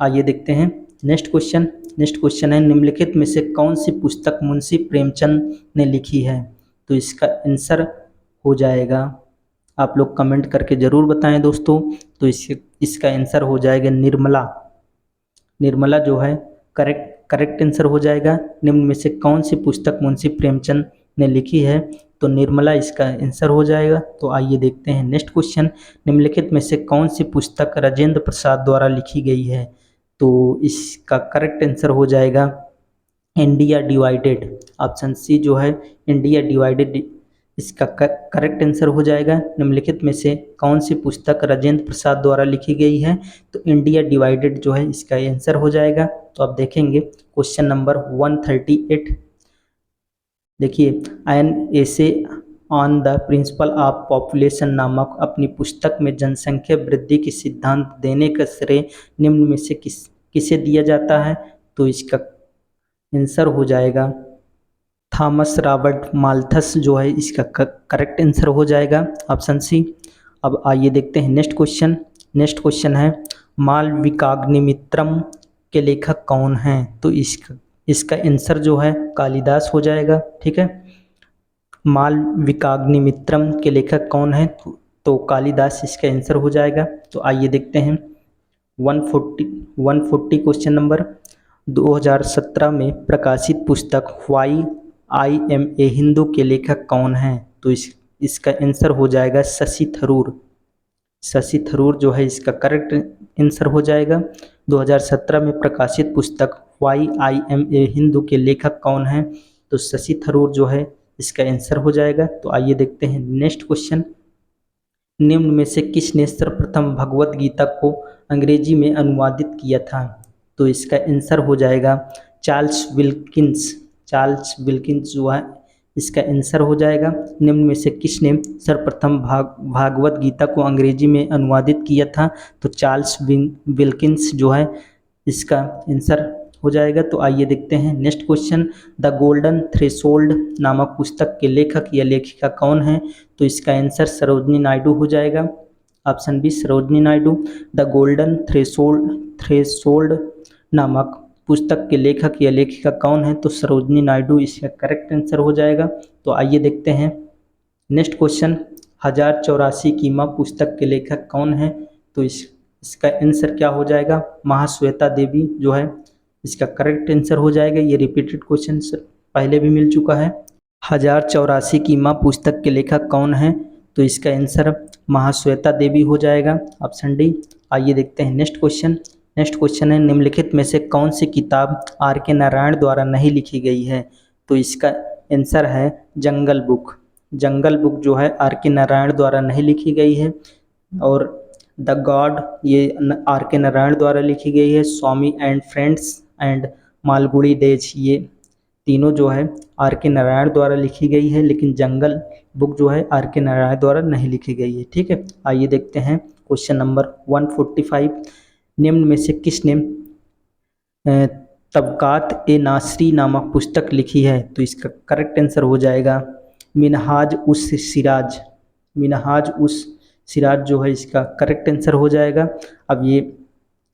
आइए देखते हैं नेक्स्ट क्वेश्चन। नेक्स्ट क्वेश्चन है, निम्नलिखित में से कौन सी पुस्तक मुंशी प्रेमचंद ने लिखी है? तो इसका आंसर हो जाएगा, आप लोग कमेंट करके ज़रूर बताएं दोस्तों। तो इसका आंसर हो जाएगा निर्मला। निर्मला जो है करेक्ट आंसर हो जाएगा। निम्न में से कौन सी पुस्तक मुंशी प्रेमचंद ने लिखी है? तो निर्मला इसका आंसर हो जाएगा। तो आइए देखते हैं नेक्स्ट क्वेश्चन, निम्नलिखित में से कौन सी पुस्तक राजेंद्र प्रसाद द्वारा लिखी गई है? तो इसका करेक्ट आंसर हो जाएगा इंडिया डिवाइडेड, ऑप्शन सी जो है इंडिया डिवाइडेड इसका करेक्ट आंसर हो जाएगा। निम्नलिखित में से कौन सी पुस्तक राजेंद्र प्रसाद द्वारा लिखी गई है? तो इंडिया डिवाइडेड जो है इसका आंसर हो जाएगा। तो आप देखेंगे क्वेश्चन नंबर 138, देखिए an essay on the principle of population नामक अपनी पुस्तक में जनसंख्या वृद्धि के सिद्धांत देने का श्रेय निम्न में से किसे दिया जाता है? तो इसका आंसर हो जाएगा थॉमस रॉबर्ट माल्थस जो है इसका करेक्ट आंसर हो जाएगा, ऑप्शन सी। अब आइए देखते हैं नेक्स्ट क्वेश्चन। नेक्स्ट क्वेश्चन है मालविकाग्निमित्रम के लेखक कौन हैं? तो इसका आंसर जो है कालिदास हो जाएगा, ठीक है। मालविकाग्निमित्रम के लेखक कौन है? तो कालिदास इसका आंसर हो जाएगा। तो आइए देखते हैं 140 क्वेश्चन नंबर, 2017 में प्रकाशित पुस्तक why I am a Hindu के लेखक कौन हैं? तो इसका आंसर हो जाएगा शशि थरूर। शशि थरूर जो है इसका करेक्ट आंसर हो जाएगा। 2017 में प्रकाशित पुस्तक why I am a Hindu के लेखक कौन हैं? तो शशि थरूर जो है इसका आंसर हो जाएगा। तो आइए देखते हैं नेक्स्ट क्वेश्चन, निम्न में से किसने सर्वप्रथम भगवत गीता को अंग्रेजी में अनुवादित किया था? तो इसका आंसर हो जाएगा चार्ल्स विल्किंस। चार्ल्स विल्किंस जो है इसका आंसर हो जाएगा। निम्न में से किसने सर्वप्रथम भागवत गीता को अंग्रेजी में अनुवादित किया था? तो चार्ल्स विल्किंस जो है इसका आंसर हो जाएगा। तो आइए देखते हैं next question, the golden threshold नामक पुस्तक के लेखक या लेखिका कौन है? तो इसका आंसर सरोजिनी नायडू हो जाएगा, option B Sarojini Naidu. The golden threshold नामक पुस्तक के लेखक या लेखिका कौन है? तो सरोजिनी नायडू इसका करेक्ट आंसर हो जाएगा। तो आइए देखते हैं नेक्स्ट क्वेश्चन, 1084 की माँ पुस्तक के लेखक कौन है? तो इसका आंसर क्या हो जाएगा? महाश्वेता देवी जो है इसका करेक्ट आंसर हो जाएगा। ये रिपीटेड क्वेश्चन पहले भी मिल चुका है। 1084 की माँ पुस्तक के लेखक कौन है? तो इसका आंसर महाश्वेता देवी हो जाएगा, ऑप्शन डी। आइए देखते हैं नेक्स्ट क्वेश्चन। नेक्स्ट क्वेश्चन है निम्नलिखित में से कौन सी किताब आर के नारायण द्वारा नहीं लिखी गई है? तो इसका आंसर है जंगल बुक। जंगल बुक जो है आर के नारायण द्वारा नहीं लिखी गई है। और द गॉड ये आर के नारायण द्वारा लिखी गई है। Swami and friends and Malgudi days ये तीनों जो है आर के नारायण द्वारा लिखी गई है, लेकिन जंगल बुक जो है आर के नारायण द्वारा नहीं लिखी गई है, ठीक है। आइए देखते हैं क्वेश्चन नंबर 145, निम्न में से किसने तबकात ए नासरी नामक पुस्तक लिखी है? तो इसका करेक्ट आंसर हो जाएगा मिनहाज उस सिराज। मिनहाज उस सिराज जो है इसका करेक्ट आंसर हो जाएगा। अब ये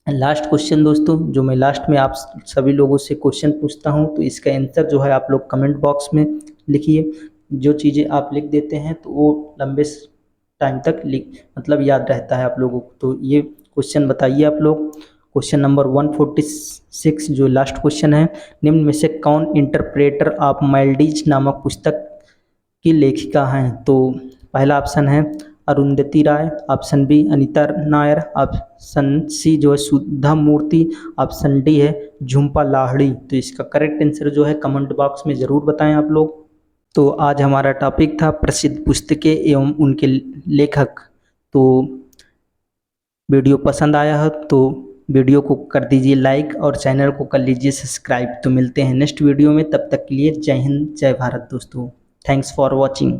लास्ट क्वेश्चन दोस्तों, जो मैं लास्ट में आप सभी लोगों से क्वेश्चन पूछता हूं, तो इसका आंसर जो है आप लोग कमेंट बॉक्स में लिखिए। जो चीज़ें आप लिख देते हैं तो वो लंबे टाइम तक मतलब याद रहता है आप लोगों को। तो ये क्वेश्चन बताइए आप लोग। क्वेश्चन नंबर 146 जो लास्ट क्वेश्चन है, निम्न में से कौन इंटरप्रेटर ऑफ माइल्डीज नामक पुस्तक की लेखिका हैं? तो पहला ऑप्शन है Arundhati Roy, option B Anita Nair, option C जो है सुधा मूर्ति, ऑप्शन डी है झुम्पा लाहिड़ी। तो इसका करेक्ट आंसर जो है कमेंट बॉक्स में ज़रूर बताएं आप लोग। तो आज हमारा टॉपिक था प्रसिद्ध पुस्तकें एवं उनके लेखक। तो वीडियो पसंद आया हो तो वीडियो को कर दीजिए लाइक और चैनल को कर लीजिए सब्सक्राइब। तो मिलते हैं नेक्स्ट वीडियो में, तब तक के लिए जय हिंद जय भारत दोस्तों। Thanks for watching.